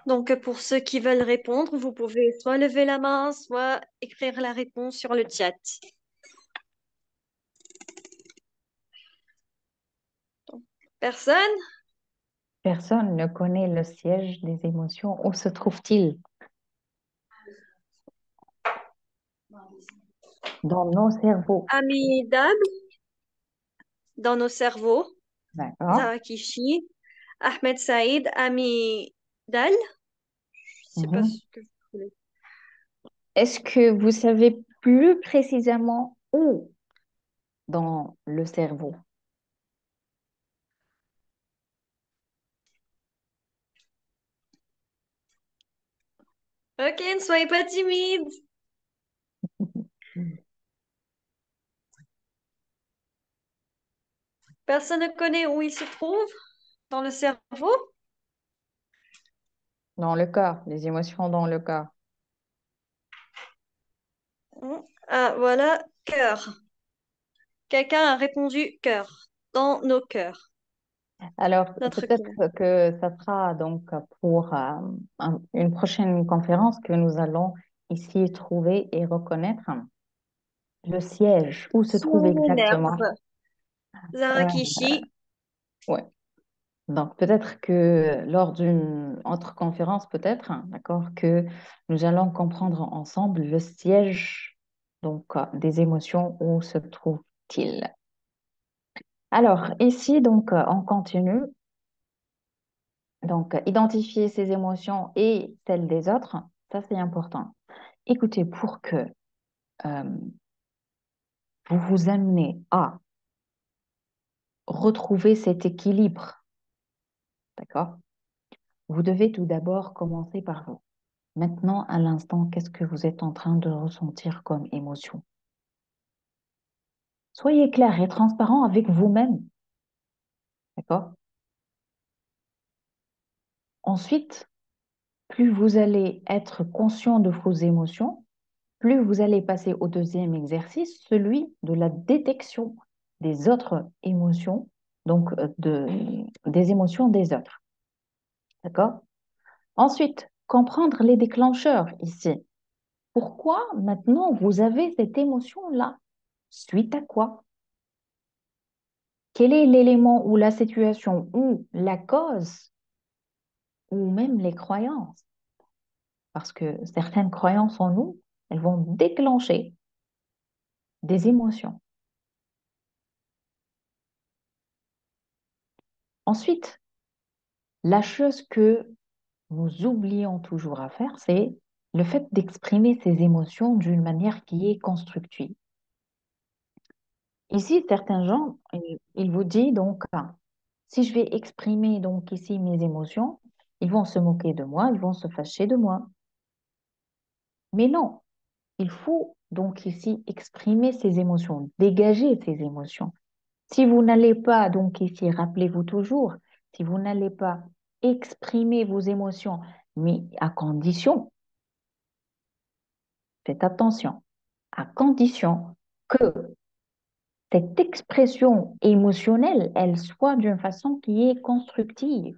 Donc, pour ceux qui veulent répondre, vous pouvez soit lever la main, soit écrire la réponse sur le chat. Personne?
Personne ne connaît le siège des émotions. Où se trouve-t-il? Dans nos cerveaux.
Amidal, dans nos cerveaux.
D'accord?
Zara Kishi, Ahmed Saïd, Amidal. Je sais pas
Mhm.
ce que vous voulez.
Est-ce que vous savez plus précisément où dans le cerveau?
Ok, ne soyez pas timide. Personne ne connaît où il se trouve dans le cerveau.
Dans le corps, les émotions dans le corps.
Ah, voilà, cœur. Quelqu'un a répondu cœur, dans nos cœurs,
Alors,
notre
peut-être
cœur.
que ça sera donc pour une prochaine conférence que nous allons ici trouver et reconnaître le siège, où se trouve
Son
exactement.
minerve.
Euh,
Zarakishi.
ouais. Donc peut-être que lors d'une autre conférence, peut-être, hein, d'accord, que nous allons comprendre ensemble le siège des émotions, où se trouve-t-il. Alors ici, on continue. Donc, identifier ses émotions et celles des autres, ça c'est important. Écoutez, pour que euh, vous vous amenez à retrouver cet équilibre, d'accord? Vous devez tout d'abord commencer par vous. Maintenant, à l'instant, qu'est-ce que vous êtes en train de ressentir comme émotion? Soyez clair et transparent avec vous-même, d'accord? Ensuite, plus vous allez être conscient de vos émotions, plus vous allez passer au deuxième exercice, celui de la détection des autres émotions, des émotions des autres. D'accord? Ensuite, comprendre les déclencheurs ici. Pourquoi maintenant vous avez cette émotion-là? Suite à quoi? Quel est l'élément ou la situation ou la cause ou même les croyances? Parce que certaines croyances en nous, elles vont déclencher des émotions. Ensuite, la chose que nous oublions toujours à faire, c'est le fait d'exprimer ses émotions d'une manière qui est constructive. Ici, certains gens, ils vous disent donc, si je vais exprimer donc ici mes émotions, ils vont se moquer de moi, ils vont se fâcher de moi. Mais non, il faut donc ici exprimer ses émotions, dégager ses émotions. Si vous n'allez pas, donc ici, rappelez-vous toujours, si vous n'allez pas exprimer vos émotions, mais à condition, faites attention, à condition que cette expression émotionnelle, elle soit d'une façon qui est constructive,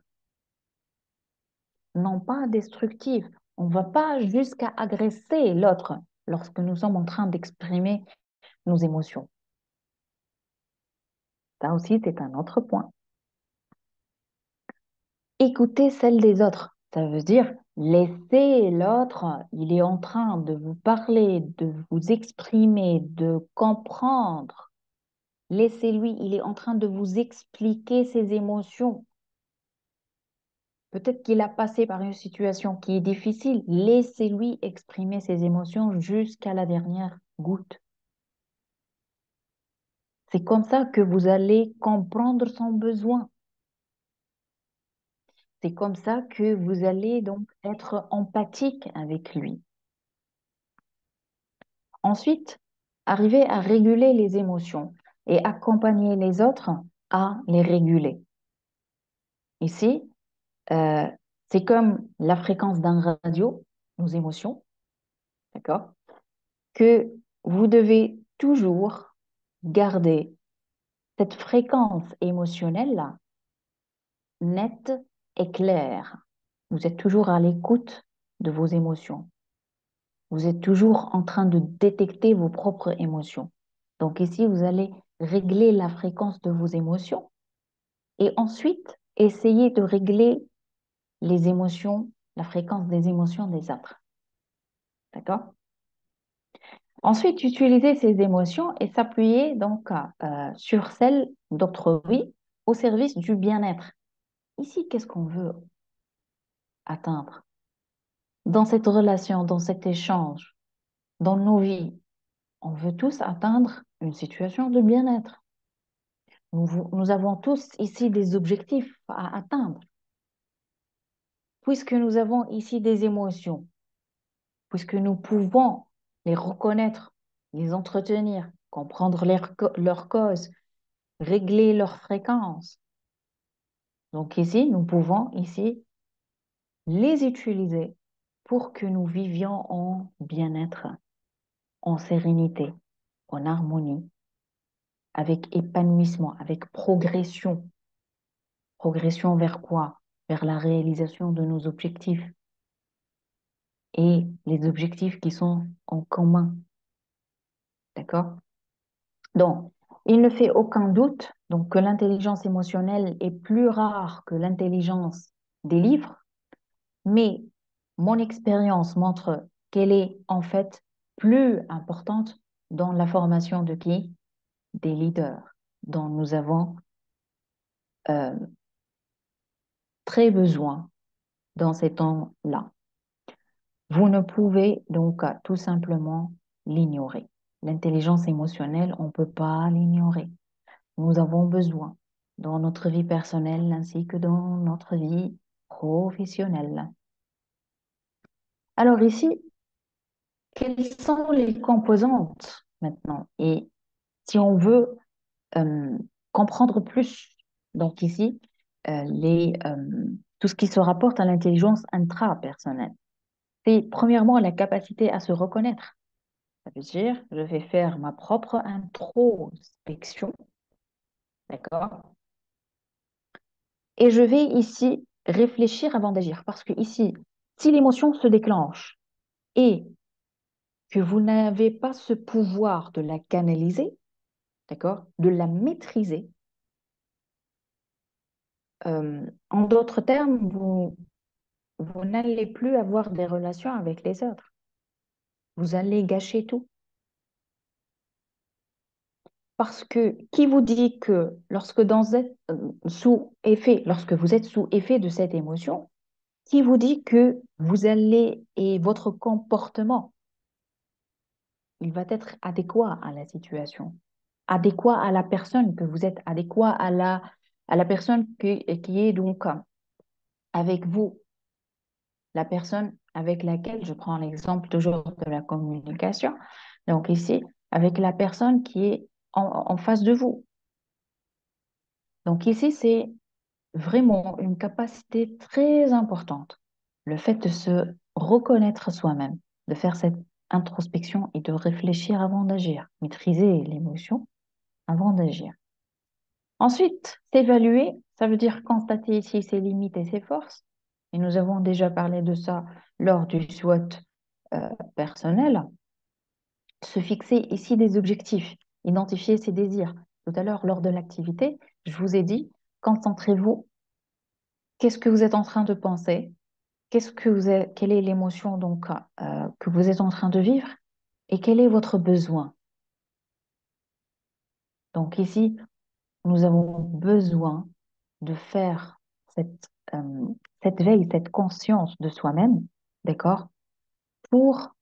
non pas destructive. On ne va pas jusqu'à agresser l'autre lorsque nous sommes en train d'exprimer nos émotions. Ça aussi, c'est un autre point. Écoutez celle des autres. Ça veut dire laissez l'autre, il est en train de vous parler, de vous exprimer, de comprendre. Laissez-lui, il est en train de vous expliquer ses émotions. Peut-être qu'il a passé par une situation qui est difficile. Laissez-lui exprimer ses émotions jusqu'à la dernière goutte. C'est comme ça que vous allez comprendre son besoin. C'est comme ça que vous allez donc être empathique avec lui. Ensuite, arriver à réguler les émotions et accompagner les autres à les réguler. Ici, euh, c'est comme la fréquence d'un radio, nos émotions, d'accord? Que vous devez toujours garder cette fréquence émotionnelle-là nette et claire. Vous êtes toujours à l'écoute de vos émotions. Vous êtes toujours en train de détecter vos propres émotions. Donc ici, vous allez régler la fréquence de vos émotions et ensuite essayer de régler les émotions, la fréquence des émotions des autres. D'accord? Ensuite, utiliser ces émotions et s'appuyer sur celles d'autres vies au service du bien-être. Ici, qu'est-ce qu'on veut atteindre? Dans cette relation, dans cet échange, dans nos vies, on veut tous atteindre une situation de bien-être. Nous avons tous ici des objectifs à atteindre. Puisque nous avons ici des émotions, puisque nous pouvons les reconnaître, les entretenir, comprendre leurs causes, régler leurs fréquences. Donc ici, nous pouvons ici les utiliser pour que nous vivions en bien-être, en sérénité, en harmonie, avec épanouissement, avec progression. Progression vers quoi? Vers la réalisation de nos objectifs. et les objectifs qui sont en commun. D'accord? Donc, il ne fait aucun doute donc, que l'intelligence émotionnelle est plus rare que l'intelligence des livres, mais mon expérience montre qu'elle est en fait plus importante dans la formation de qui? Des leaders, dont nous avons euh, très besoin dans ces temps-là. Vous ne pouvez donc tout simplement l'ignorer. L'intelligence émotionnelle, on ne peut pas l'ignorer. Nous avons besoin dans notre vie personnelle ainsi que dans notre vie professionnelle. Alors ici, quelles sont les composantes maintenant? Et si on veut euh, comprendre plus, donc ici, tout ce qui se rapporte à l'intelligence intrapersonnelle, c'est premièrement la capacité à se reconnaître. Ça veut dire, je vais faire ma propre introspection, d'accord? Et je vais ici réfléchir avant d'agir. Parce que ici, si l'émotion se déclenche et que vous n'avez pas ce pouvoir de la canaliser, d'accord, de la maîtriser, en d'autres termes, vous n'allez plus avoir des relations avec les autres. Vous allez gâcher tout. Parce que qui vous dit que lorsque vous êtes sous effet de cette émotion, qui vous dit que vous allez et votre comportement, il va être adéquat à la situation, adéquat à la personne que vous êtes, adéquat à la personne qui est donc avec vous, la personne avec laquelle, je prends l'exemple toujours de la communication, donc ici, avec la personne qui est en face de vous. Donc ici, c'est vraiment une capacité très importante, le fait de se reconnaître soi-même, de faire cette introspection et de réfléchir avant d'agir, maîtriser l'émotion avant d'agir. Ensuite, s'évaluer, ça veut dire constater ici ses limites et ses forces. Et nous avons déjà parlé de ça lors du SWOT personnel. Se fixer ici des objectifs, identifier ses désirs. Tout à l'heure, lors de l'activité, je vous ai dit, concentrez-vous. Qu'est-ce que vous êtes en train de penser? Quelle est l'émotion donc que vous êtes en train de vivre? Et quel est votre besoin? Donc ici, nous avons besoin de faire cette veille, cette conscience de soi-même, d'accord, pour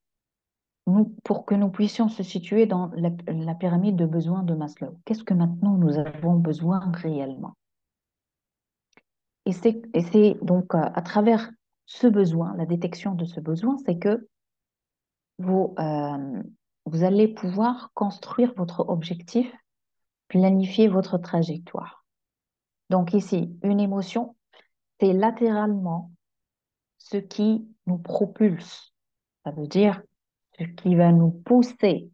pour que nous puissions se situer dans la pyramide de besoins de Maslow. Qu'est-ce que maintenant nous avons besoin réellement? Et c'est donc à travers ce besoin, la détection de ce besoin, c'est que vous, vous allez pouvoir construire votre objectif, planifier votre trajectoire. Donc ici, une émotion, c'est latéralement ce qui nous propulse. Ça veut dire ce qui va nous pousser,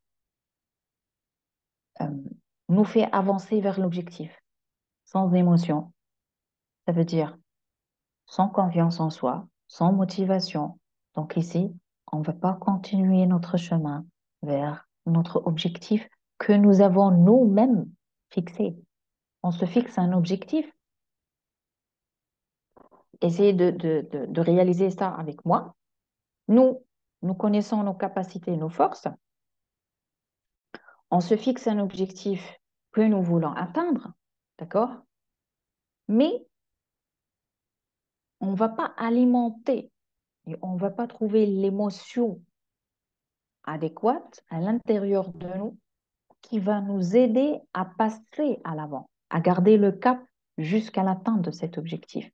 euh, nous fait avancer vers l'objectif. Sans émotion, ça veut dire sans confiance en soi, sans motivation. Donc ici, on ne va pas continuer notre chemin vers notre objectif que nous avons nous-mêmes fixé. On se fixe un objectif, essayez de réaliser ça avec moi. Nous connaissons nos capacités, nos forces. On se fixe un objectif que nous voulons atteindre, d'accord? Mais on ne va pas alimenter et on ne va pas trouver l'émotion adéquate à l'intérieur de nous qui va nous aider à passer à l'avant, à garder le cap jusqu'à l'atteinte de cet objectif.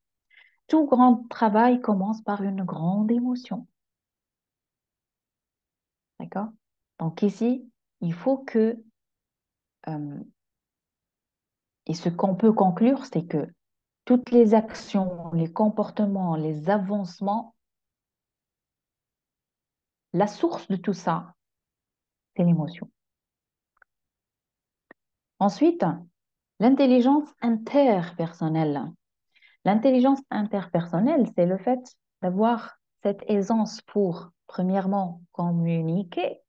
Tout grand travail commence par une grande émotion. D'accord? Donc ici, il faut que, euh, et ce qu'on peut conclure, c'est que toutes les actions, les comportements, les avancements, la source de tout ça, c'est l'émotion. Ensuite, l'intelligence interpersonnelle. L'intelligence interpersonnelle, c'est le fait d'avoir cette aisance pour Premièrement, communiquer.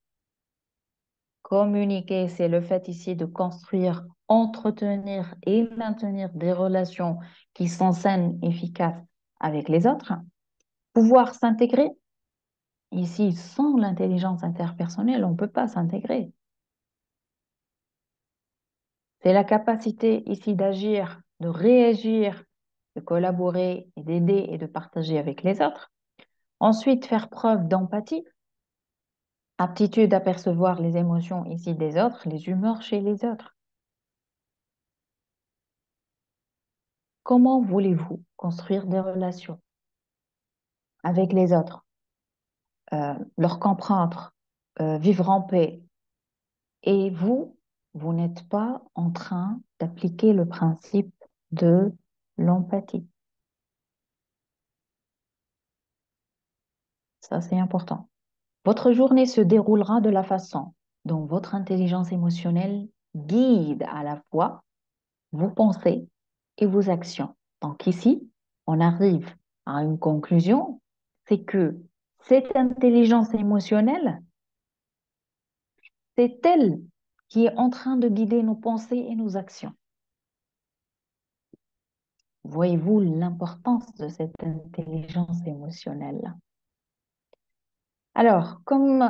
Communiquer, c'est le fait ici de construire, entretenir et maintenir des relations qui sont saines, efficaces avec les autres. Pouvoir s'intégrer. Ici, sans l'intelligence interpersonnelle, on ne peut pas s'intégrer. C'est la capacité ici d'agir, de réagir, de collaborer et d'aider et de partager avec les autres. Ensuite, faire preuve d'empathie, aptitude à percevoir les émotions ici des autres, les humeurs chez les autres. Comment voulez-vous construire des relations avec les autres, leur comprendre, vivre en paix? Et vous n'êtes pas en train d'appliquer le principe de l'empathie. Ça, c'est important. Votre journée se déroulera de la façon dont votre intelligence émotionnelle guide à la fois vos pensées et vos actions. Donc ici, on arrive à une conclusion, c'est que cette intelligence émotionnelle, c'est elle qui est en train de guider nos pensées et nos actions. Voyez-vous l'importance de cette intelligence émotionnelle? Alors, comme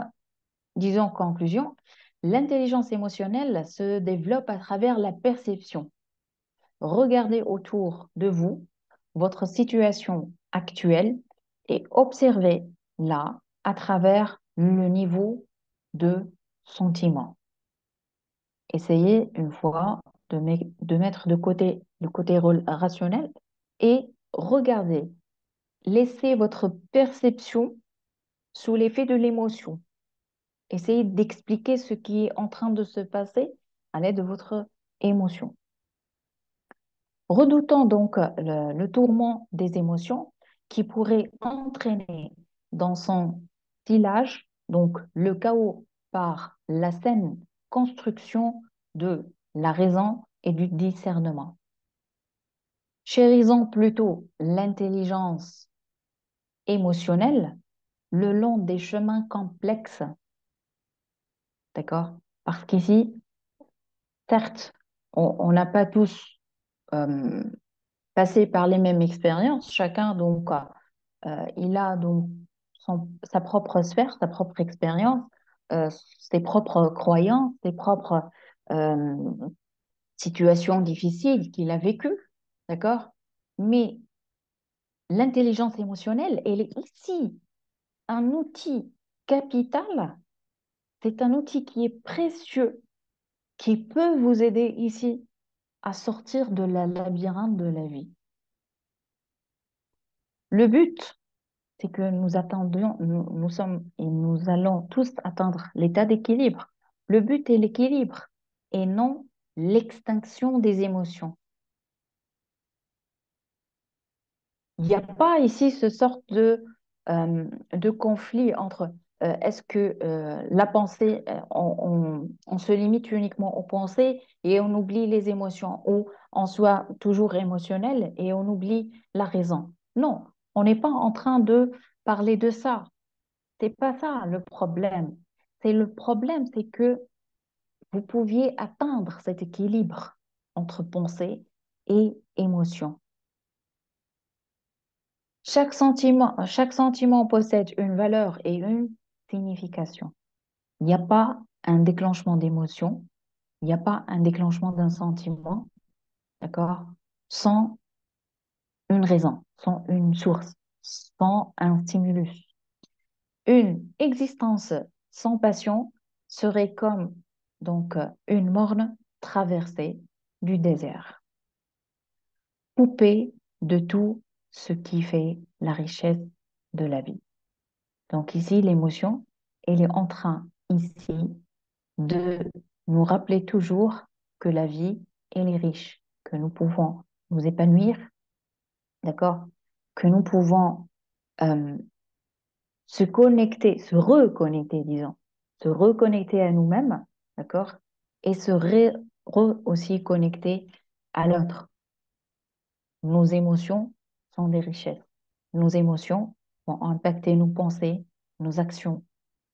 disons conclusion, l'intelligence émotionnelle se développe à travers la perception. Regardez autour de vous votre situation actuelle et observez-la à travers le niveau de sentiment. Essayez une fois de mettre de côté le côté rationnel et regardez. Laissez votre perception sous l'effet de l'émotion. Essayez d'expliquer ce qui est en train de se passer à l'aide de votre émotion. Redoutant donc le tourment des émotions qui pourrait entraîner dans son stylage, donc le chaos par la saine construction de la raison et du discernement. Chérisons plutôt l'intelligence émotionnelle le long des chemins complexes, d'accord? Parce qu'ici, certes, on n'a pas tous euh, passé par les mêmes expériences. Chacun, donc, il a donc sa propre sphère, sa propre expérience, ses propres croyances, ses propres euh, situations difficiles qu'il a vécues, d'accord? Mais l'intelligence émotionnelle, elle est ici un outil capital. C'est un outil qui est précieux, qui peut vous aider ici à sortir de la labyrinthe de la vie. Le but, c'est que nous attendions, nous sommes et nous allons tous atteindre l'état d'équilibre. Le but est l'équilibre et non l'extinction des émotions. Il n'y a pas ici ce sorte de conflit entre est-ce que la pensée, on se limite uniquement aux pensées et on oublie les émotions, ou on soit toujours émotionnel et on oublie la raison. Non, on n'est pas en train de parler de ça. C'est pas ça le problème. Le problème, c'est que vous pouviez atteindre cet équilibre entre pensée et émotion. Chaque sentiment possède une valeur et une signification. Il n'y a pas un déclenchement d'émotion, il n'y a pas un déclenchement d'un sentiment, d'accord, sans une raison, sans une source, sans un stimulus. Une existence sans passion serait comme donc une morne traversée du désert, coupée de tout ce qui fait la richesse de la vie. Donc ici, l'émotion, elle est en train ici de nous rappeler toujours que la vie, elle est riche, que nous pouvons nous épanouir, d'accord? Que nous pouvons euh, se connecter, se reconnecter, disons, se reconnecter à nous-mêmes, d'accord? Et aussi connecter à l'autre. Nos émotions sont des richesses. Nos émotions vont impacter nos pensées, nos actions.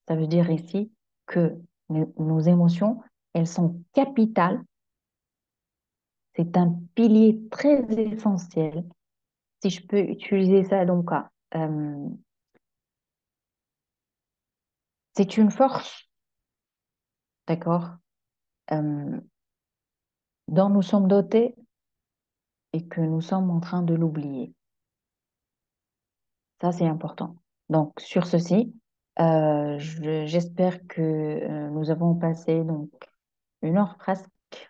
Ça veut dire ici que nos émotions, elles sont capitales. C'est un pilier très essentiel. Si je peux utiliser ça, donc, c'est une force, d'accord, euh, dont nous sommes dotés et que nous sommes en train de l'oublier. Ça, c'est important. Donc, sur ceci, j'espère que nous avons passé donc 1 heure presque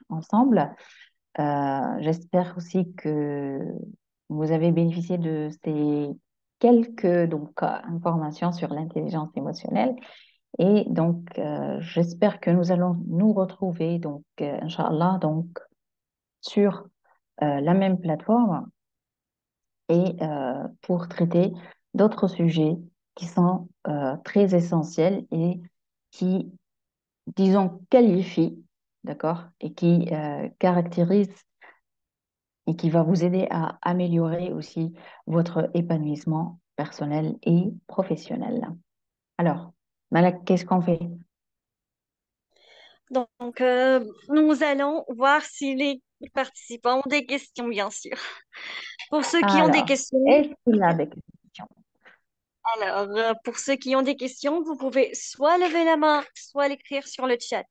ensemble. J'espère aussi que vous avez bénéficié de ces quelques donc, informations sur l'intelligence émotionnelle. Et donc, j'espère que nous allons nous retrouver, donc, Inch'Allah, donc, sur la même plateforme et pour traiter d'autres sujets qui sont très essentiels et qui, disons, qualifient, d'accord, et qui caractérisent et qui va vous aider à améliorer aussi votre épanouissement personnel et professionnel. Alors, Malak, qu'est-ce qu'on fait?
Donc, nous allons voir si les participants ont des questions, bien sûr. Pour ceux qui ont des
Alors,
questions,
est-ce qu'il y a des questions?
pour ceux qui ont des questions, vous pouvez soit lever la main, soit l'écrire sur le chat.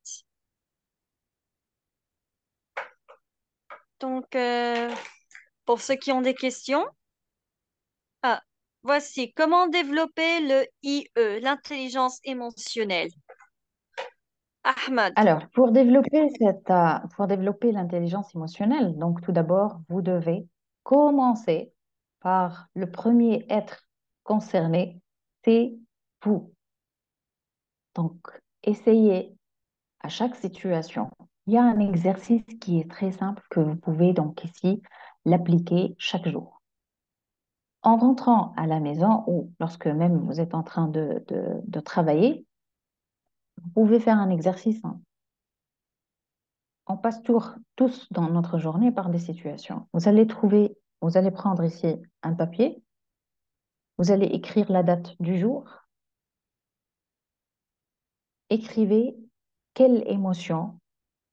Donc, pour ceux qui ont des questions, ah, voici comment développer le IE, l'intelligence émotionnelle. Ahmad.
Alors, pour développer l'intelligence émotionnelle, donc tout d'abord, vous devez commencer par le premier être concerné, c'est vous. Donc, essayez à chaque situation. Il y a un exercice qui est très simple que vous pouvez donc ici l'appliquer chaque jour. En rentrant à la maison ou lorsque même vous êtes en train de travailler, vous pouvez faire un exercice, hein. On passe tous dans notre journée par des situations. Vous allez prendre ici un papier, vous allez écrire la date du jour, écrivez quelle émotion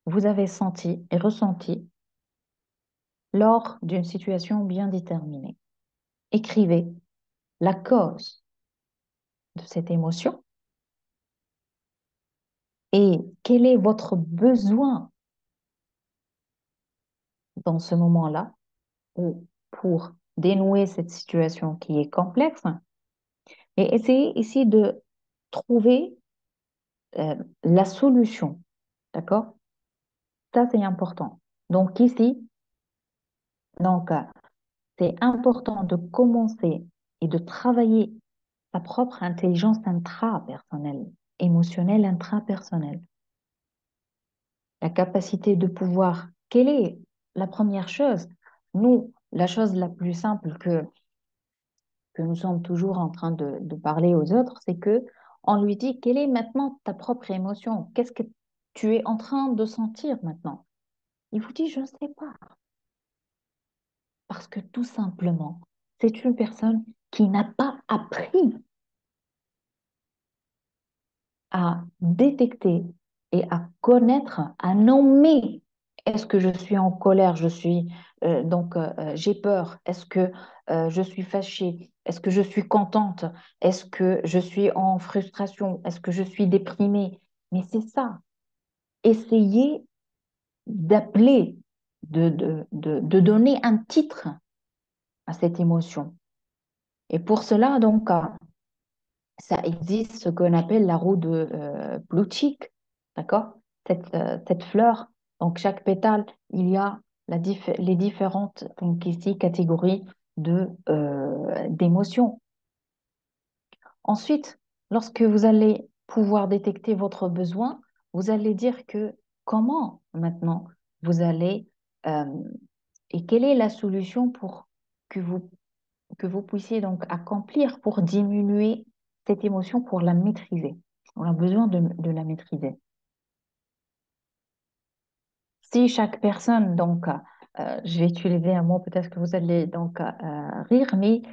vous avez sentie et ressentie lors d'une situation bien déterminée. Écrivez la cause de cette émotion et quel est votre besoin dans ce moment-là ou pour dénouer cette situation qui est complexe et essayez ici de trouver la solution. D'accord? Ça, c'est important. Donc ici, donc, c'est important de commencer et de travailler sa propre intelligence intrapersonnelle, émotionnelle intrapersonnelle. La capacité de pouvoir, quelle est la première chose? Nous, la chose la plus simple que nous sommes toujours en train de parler aux autres, c'est que on lui dit, quelle est maintenant ta propre émotion? Qu'est-ce que tu es en train de sentir maintenant? Il vous dit, je ne sais pas. Parce que tout simplement, c'est une personne qui n'a pas appris à détecter et à connaître, à nommer. Est-ce que je suis en colère? J'ai peur. Est-ce que je suis fâchée? Est-ce que je suis contente? Est-ce que je suis en frustration? Est-ce que je suis déprimée? Mais c'est ça. Essayez d'appeler, de donner un titre à cette émotion. Et pour cela, donc, ça existe ce qu'on appelle la roue de Plutchik, d'accord? Cette fleur, donc chaque pétale, il y a les différentes donc ici, catégories d'émotions. Ensuite, lorsque vous allez pouvoir détecter votre besoin, vous allez dire que comment maintenant vous allez euh, et quelle est la solution pour que vous puissiez donc accomplir pour diminuer cette émotion, pour la maîtriser. On a besoin de la maîtriser. Si chaque personne, donc, je vais utiliser un mot, peut-être que vous allez donc rire, mais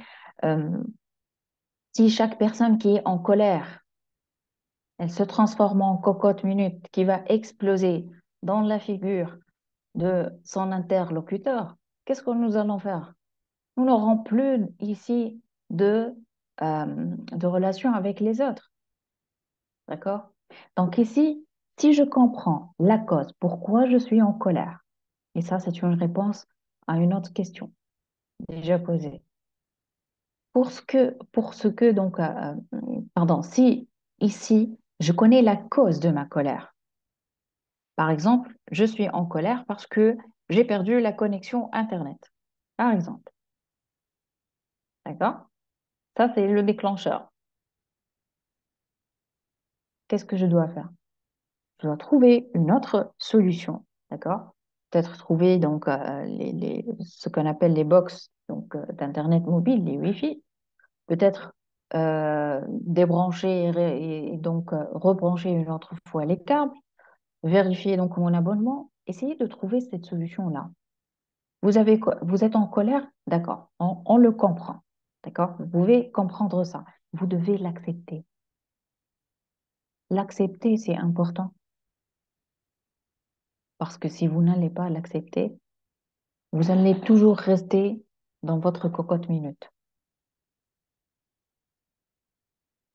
euh, Si chaque personne qui est en colère, elle se transforme en cocotte minute qui va exploser dans la figure de son interlocuteur, qu'est-ce que nous allons faire? Nous n'aurons plus ici de relation avec les autres. D'accord? Donc ici, si je comprends la cause, pourquoi je suis en colère, et ça, c'est une réponse à une autre question déjà posée. Pardon, si ici, je connais la cause de ma colère. Par exemple, je suis en colère parce que j'ai perdu la connexion Internet. Par exemple. D'accord? Ça, c'est le déclencheur. Qu'est-ce que je dois faire? Je dois trouver une autre solution. D'accord? Peut-être trouver donc ce qu'on appelle les box donc d'Internet mobile, les Wi-Fi. Peut-être débrancher et donc rebrancher une autre fois les câbles, vérifier donc mon abonnement, essayez de trouver cette solution-là. Vous êtes en colère, d'accord, on le comprend, d'accord, vous pouvez comprendre ça, vous devez l'accepter. L'accepter, c'est important parce que si vous n'allez pas l'accepter, vous allez toujours rester dans votre cocotte minute.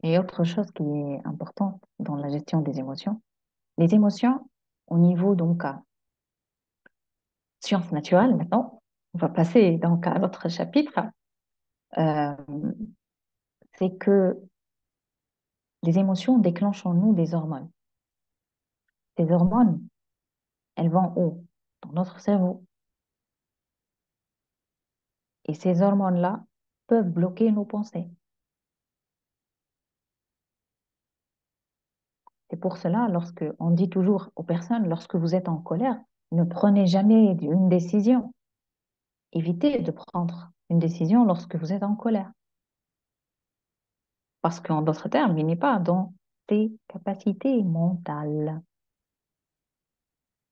Et autre chose qui est importante dans la gestion des émotions, les émotions au niveau donc sciences naturelles maintenant. On va passer donc à notre chapitre. Euh, c'est que les émotions déclenchent en nous des hormones. Ces hormones, elles vont où? Dans notre cerveau. Et ces hormones-là peuvent bloquer nos pensées. C'est pour cela, lorsque on dit toujours aux personnes, lorsque vous êtes en colère, ne prenez jamais une décision. Évitez de prendre une décision lorsque vous êtes en colère. Parce qu'en d'autres termes, il n'est pas dans tes capacités mentales.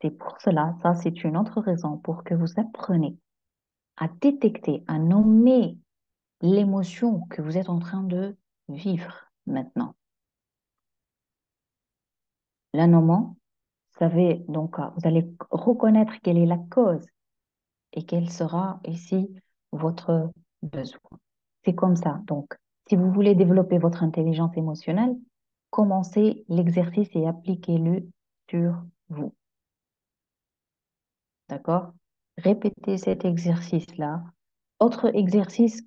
C'est pour cela, ça c'est une autre raison pour que vous appreniez à détecter, à nommer l'émotion que vous êtes en train de vivre maintenant. La nommant, vous allez reconnaître quelle est la cause et quel sera ici votre besoin. C'est comme ça. Donc, si vous voulez développer votre intelligence émotionnelle, commencez l'exercice et appliquez-le sur vous. D'accord? Répétez cet exercice-là. Autre exercice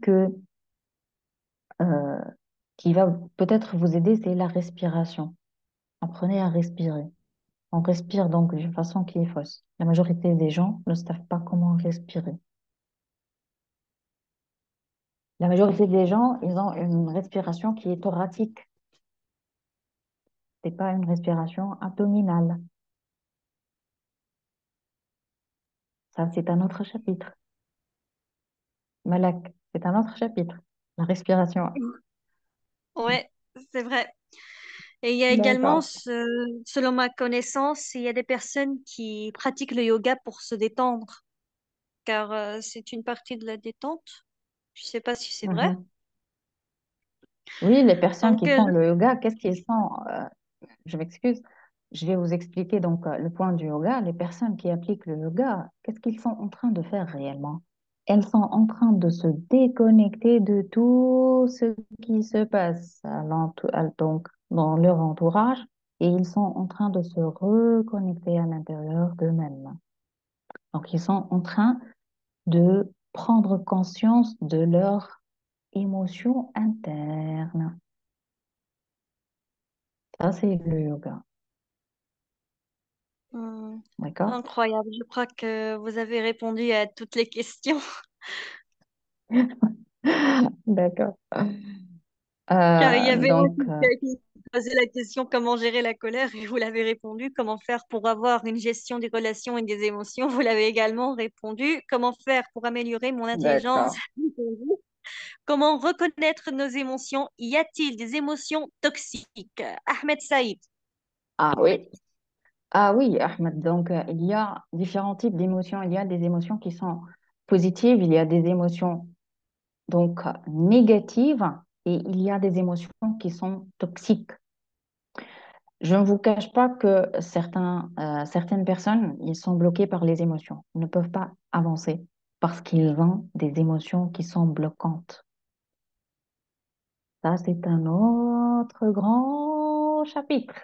euh, qui va peut-être vous aider, c'est la respiration. Apprenez à respirer. On respire donc d'une façon qui est fausse. La majorité des gens ne savent pas comment respirer. La majorité des gens, ils ont une respiration qui est thoracique. C'est pas une respiration abdominale. Ça, c'est un autre chapitre. Malak, c'est un autre chapitre. La respiration.
Ouais, c'est vrai. Et il y a également,
D'accord.
selon ma connaissance, il y a des personnes qui pratiquent le yoga pour se détendre, car c'est une partie de la détente. Je sais pas si c'est vrai.
Mhm. Oui, les personnes
Donc,
qui font le yoga, qu'est-ce qu'ils font? Je m'excuse. Je vais vous expliquer donc le point du yoga. Les personnes qui appliquent le yoga, qu'est-ce qu'ils sont en train de faire réellement? Elles sont en train de se déconnecter de tout ce qui se passe donc dans leur entourage et ils sont en train de se reconnecter à l'intérieur d'eux-mêmes. Donc, ils sont en train de prendre conscience de leurs émotions internes. Ça, c'est le yoga.
hmm,
D'accord?
incroyable. Je crois que vous avez répondu à toutes les questions.
D'accord.
Car il y avait
Donc,
aussi quelqu'un qui posait la question comment gérer la colère et vous l'avez répondu. Comment faire pour avoir une gestion des relations et des émotions? Vous l'avez également répondu. Comment faire pour améliorer mon intelligence?
d'accord.
Comment reconnaître nos émotions? Y a-t-il des émotions toxiques? Ahmed Saïd.
Ah oui. Ah oui, Ahmed. Donc, il y a différents types d'émotions. Il y a des émotions qui sont positives, il y a des émotions donc négatives et il y a des émotions qui sont toxiques. Je ne vous cache pas que certaines personnes, ils sont bloqués par les émotions. Ils ne peuvent pas avancer parce qu'ils ont des émotions qui sont bloquantes. Ça, c'est un autre grand chapitre.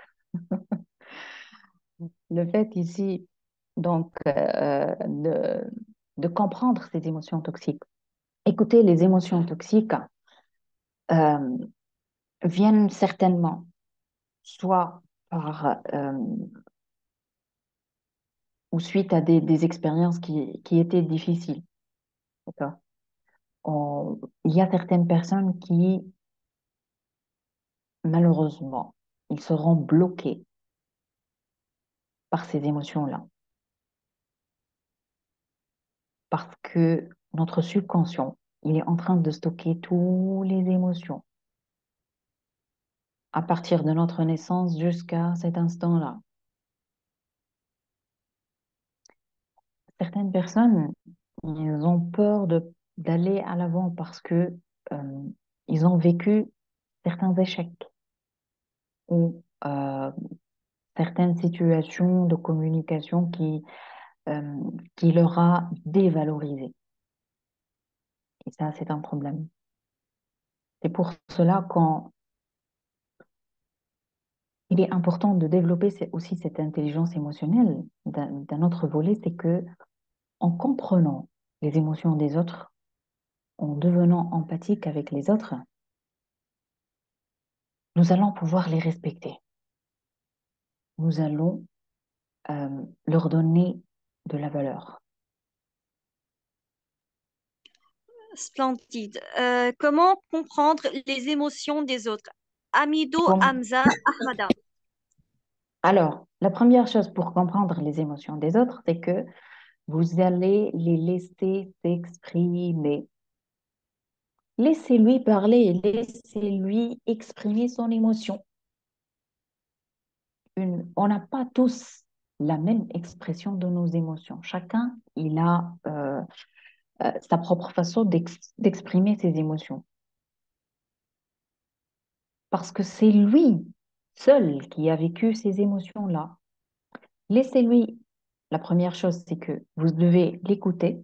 Le fait ici, donc, de comprendre ces émotions toxiques. Écoutez, les émotions toxiques euh, viennent certainement soit par ou suite à des expériences qui étaient difficiles. D'accord. Il y a certaines personnes qui, malheureusement, ils seront bloqués par ces émotions-là. Parce que notre subconscient, il est en train de stocker toutes les émotions à partir de notre naissance jusqu'à cet instant-là. Certaines personnes, ils ont peur d'aller à l'avant parce que ils ont vécu certains échecs ou certaines situations de communication qui leur a dévalorisé. Et ça, c'est un problème. C'est pour cela qu'il est important de développer aussi cette intelligence émotionnelle. D'un autre volet, c'est que en comprenant les émotions des autres, en devenant empathique avec les autres, nous allons pouvoir les respecter. Nous allons leur donner de la valeur.
Splendide. Comment comprendre les émotions des autres? Amido
Comme-
Hamza Ahmada.
Alors, la première chose pour comprendre les émotions des autres, c'est que vous allez les laisser s'exprimer. Laissez-lui parler, laissez-lui exprimer son émotion. On n'a pas tous la même expression de nos émotions. Chacun, il a sa propre façon d'exprimer ses émotions. Parce que c'est lui seul qui a vécu ces émotions-là. Laissez-lui. La première chose, c'est que vous devez l'écouter,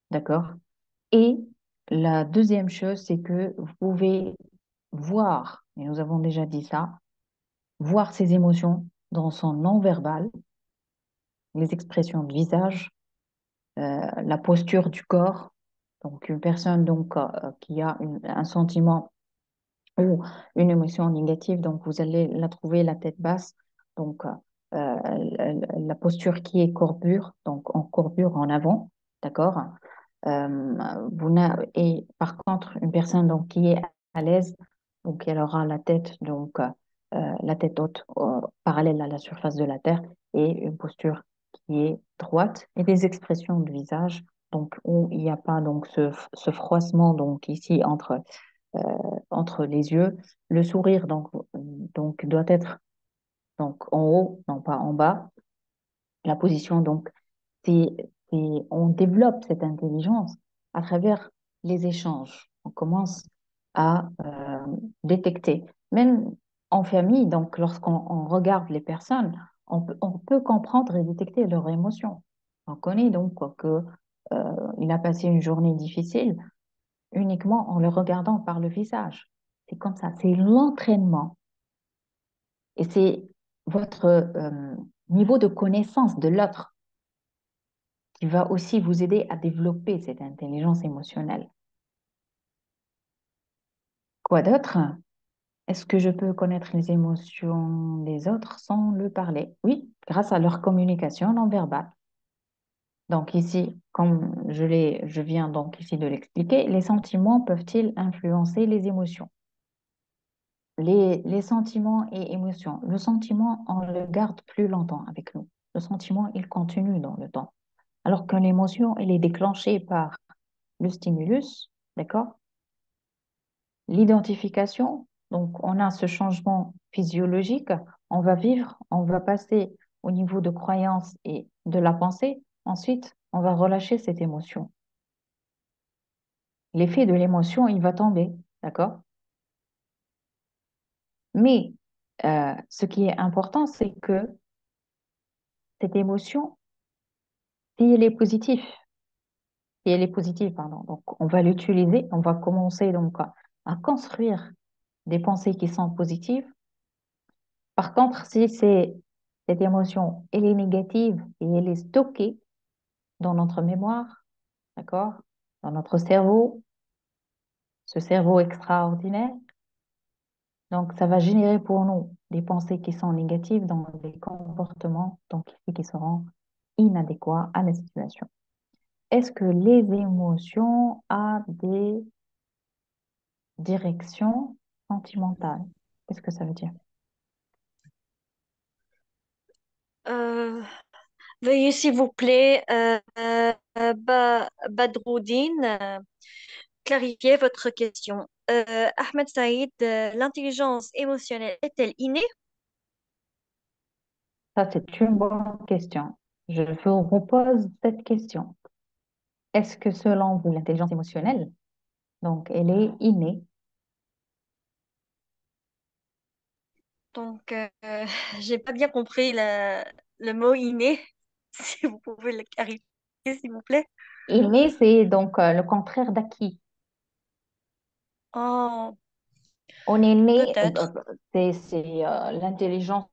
d'accord? Et la deuxième chose, c'est que vous pouvez voir, et nous avons déjà dit ça, voir ses émotions dans son non-verbal, les expressions de visage, la posture du corps. Donc, une personne donc, qui a un sentiment ou une émotion négative, donc vous allez la trouver la tête basse, donc la posture qui est courbure, donc en courbure en avant, d'accord? Et par contre, une personne donc, qui est à l'aise, donc elle aura la tête, donc la tête haute, parallèle à la surface de la terre, et une posture qui est droite, et des expressions de visage, donc où il n'y a pas donc ce froissement donc ici euh, entre les yeux. Le sourire donc doit être donc en haut, non pas en bas. La position donc c'est, on développe cette intelligence à travers les échanges. On commence à détecter. Même en famille, donc lorsqu'on regarde les personnes, on peut comprendre et détecter leurs émotions. On connaît donc que il a passé une journée difficile uniquement en le regardant par le visage. C'est comme ça, c'est l'entraînement. Et c'est votre niveau de connaissance de l'autre qui va aussi vous aider à développer cette intelligence émotionnelle. Quoi d'autre? Est-ce que je peux connaître les émotions des autres sans le parler? Oui, grâce à leur communication non verbale. Donc ici, comme je viens donc ici de l'expliquer, les sentiments peuvent-ils influencer les émotions? Les sentiments et émotions. Le sentiment, on le garde plus longtemps avec nous. Le sentiment, il continue dans le temps. Alors que l'émotion, elle est déclenchée par le stimulus, d'accord? L'identification, donc on a ce changement physiologique, on va vivre, on va passer au niveau de croyance et de la pensée. Ensuite, on va relâcher cette émotion. L'effet de l'émotion, il va tomber, d'accord? Mais ce qui est important, c'est que cette émotion, si elle est positive, si elle est positive, pardon, donc on va l'utiliser, on va commencer donc à construire des pensées qui sont positives. Par contre, si cette émotion, elle est négative et elle est stockée dans notre mémoire, d'accord, dans notre cerveau, ce cerveau extraordinaire, donc ça va générer pour nous des pensées qui sont négatives dans des comportements donc, qui seront inadéquats à la situation. Est-ce que les émotions ont des directions sentimentales? Qu'est-ce que ça veut dire?
Euh, Veuillez s'il vous plaît, Badroudine, clarifier votre question. Ahmed Saïd, l'intelligence émotionnelle est-elle innée?
Ça, c'est une bonne question. Je vous repose cette question. Est-ce que selon vous, l'intelligence émotionnelle, donc elle est innée?
Donc, j'ai pas bien compris le mot inné. Si vous pouvez le clarifier, s'il vous plaît.
Innée, c'est donc le contraire d'acquis.
Oh,
On est né,
peut-être.
c'est l'intelligence,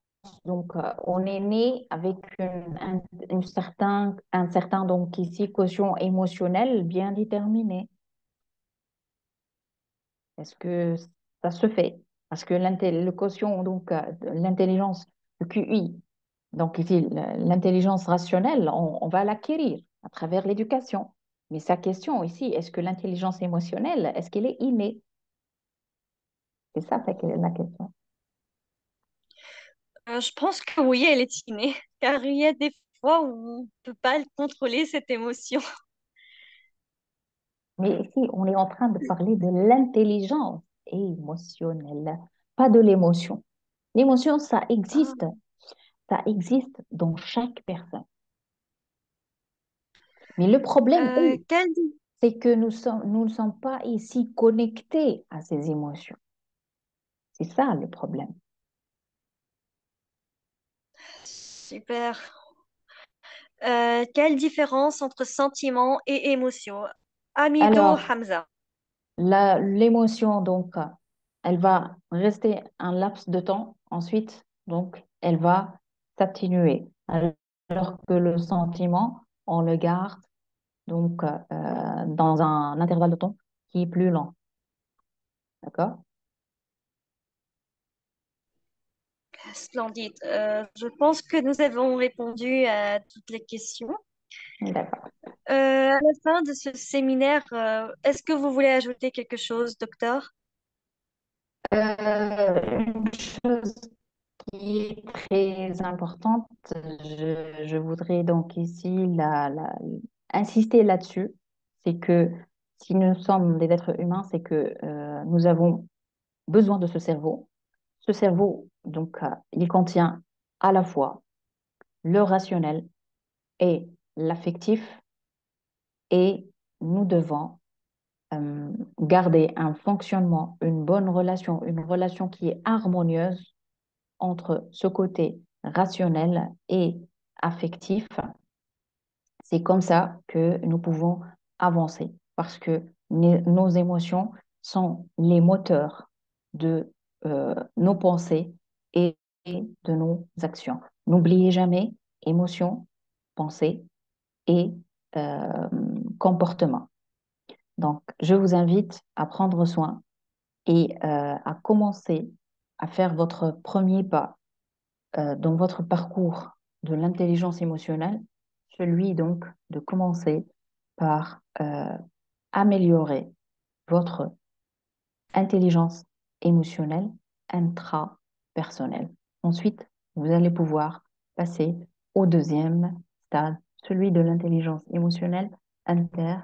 donc on est né avec un certain, donc ici, quotient émotionnel bien déterminé. Est-ce que ça se fait? Parce que le quotient, donc de l'intelligence, le QI, donc ici, l'intelligence rationnelle, on va l'acquérir à travers l'éducation. Mais sa question ici, est-ce que l'intelligence émotionnelle, est-ce qu'elle est innée? C'est ça la question.
Je pense que oui, elle est innée, car il y a des fois où on ne peut pas contrôler cette émotion.
Mais ici, on est en train de parler de l'intelligence émotionnelle, pas de l'émotion. L'émotion,
Ah,
ça existe dans chaque personne. Mais le problème
euh,
est,
quelle,
c'est que nous ne sommes pas ici connectés à ces émotions. C'est ça le problème.
super. Quelle différence entre sentiment et émotion? Amidou
Alors,
Hamza.
l'émotion, donc, elle va rester un laps de temps. Ensuite, donc, elle va s'atténuer. Alors que le sentiment, on le garde donc dans un intervalle de temps qui est plus lent. D'accord?
Splendide. Je pense que nous avons répondu à toutes les questions.
D'accord.
À la fin de ce séminaire, est-ce que vous voulez ajouter quelque chose, docteur?
Une chose qui est très importante, je voudrais donc ici insister là-dessus, c'est que si nous sommes des êtres humains, c'est que nous avons besoin de ce cerveau. Ce cerveau, donc, il contient à la fois le rationnel et l'affectif, et nous devons garder un fonctionnement, une bonne relation, une relation qui est harmonieuse entre ce côté rationnel et affectif. C'est comme ça que nous pouvons avancer parce que nos émotions sont les moteurs de nos pensées et de nos actions. N'oubliez jamais émotion, pensée et euh, comportement. Donc, je vous invite à prendre soin et à commencer à faire votre premier pas dans votre parcours de l'intelligence émotionnelle, celui donc de commencer par améliorer votre intelligence émotionnelle intrapersonnelle. Ensuite, vous allez pouvoir passer au deuxième stade, celui de l'intelligence émotionnelle inter,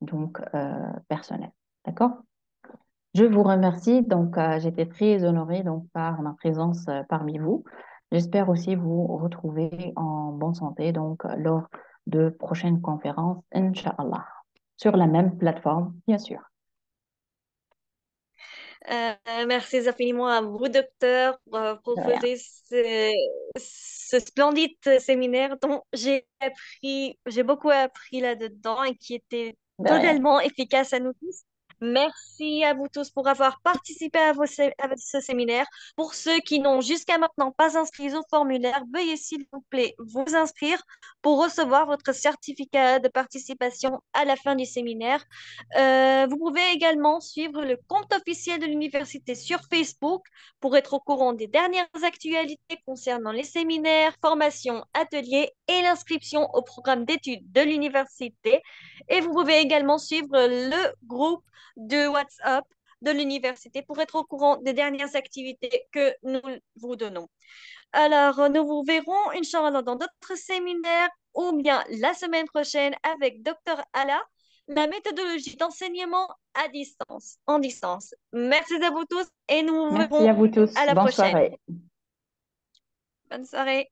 donc personnelle. D'accord? Je vous remercie. Donc, j'étais très honorée donc, par ma présence parmi vous. J'espère aussi vous retrouver en bonne santé donc, lors de prochaines conférences, Inch'Allah, sur la même plateforme, bien sûr.
Merci infiniment à vous, docteur, pour
De rien.
proposer ce splendide séminaire dont j'ai beaucoup appris là-dedans et qui était
De rien.
totalement efficace à nous tous. Merci à vous tous pour avoir participé à ce séminaire. Pour ceux qui n'ont jusqu'à maintenant pas inscrit au formulaire, veuillez s'il vous plaît vous inscrire pour recevoir votre certificat de participation à la fin du séminaire. Vous pouvez également suivre le compte officiel de l'université sur Facebook pour être au courant des dernières actualités concernant les séminaires, formations, ateliers et l'inscription au programme d'études de l'université. Et vous pouvez également suivre le groupe de WhatsApp de l'université pour être au courant des dernières activités que nous vous donnons. Alors, nous vous verrons, Inch'Allah, dans d'autres séminaires ou bien la semaine prochaine avec Dr. Ala, la méthodologie d'enseignement à distance, en distance. Merci à vous tous et nous vous
Merci à
verrons
vous
à
tous.
la
Bonne
prochaine.
soirée.
Bonne soirée.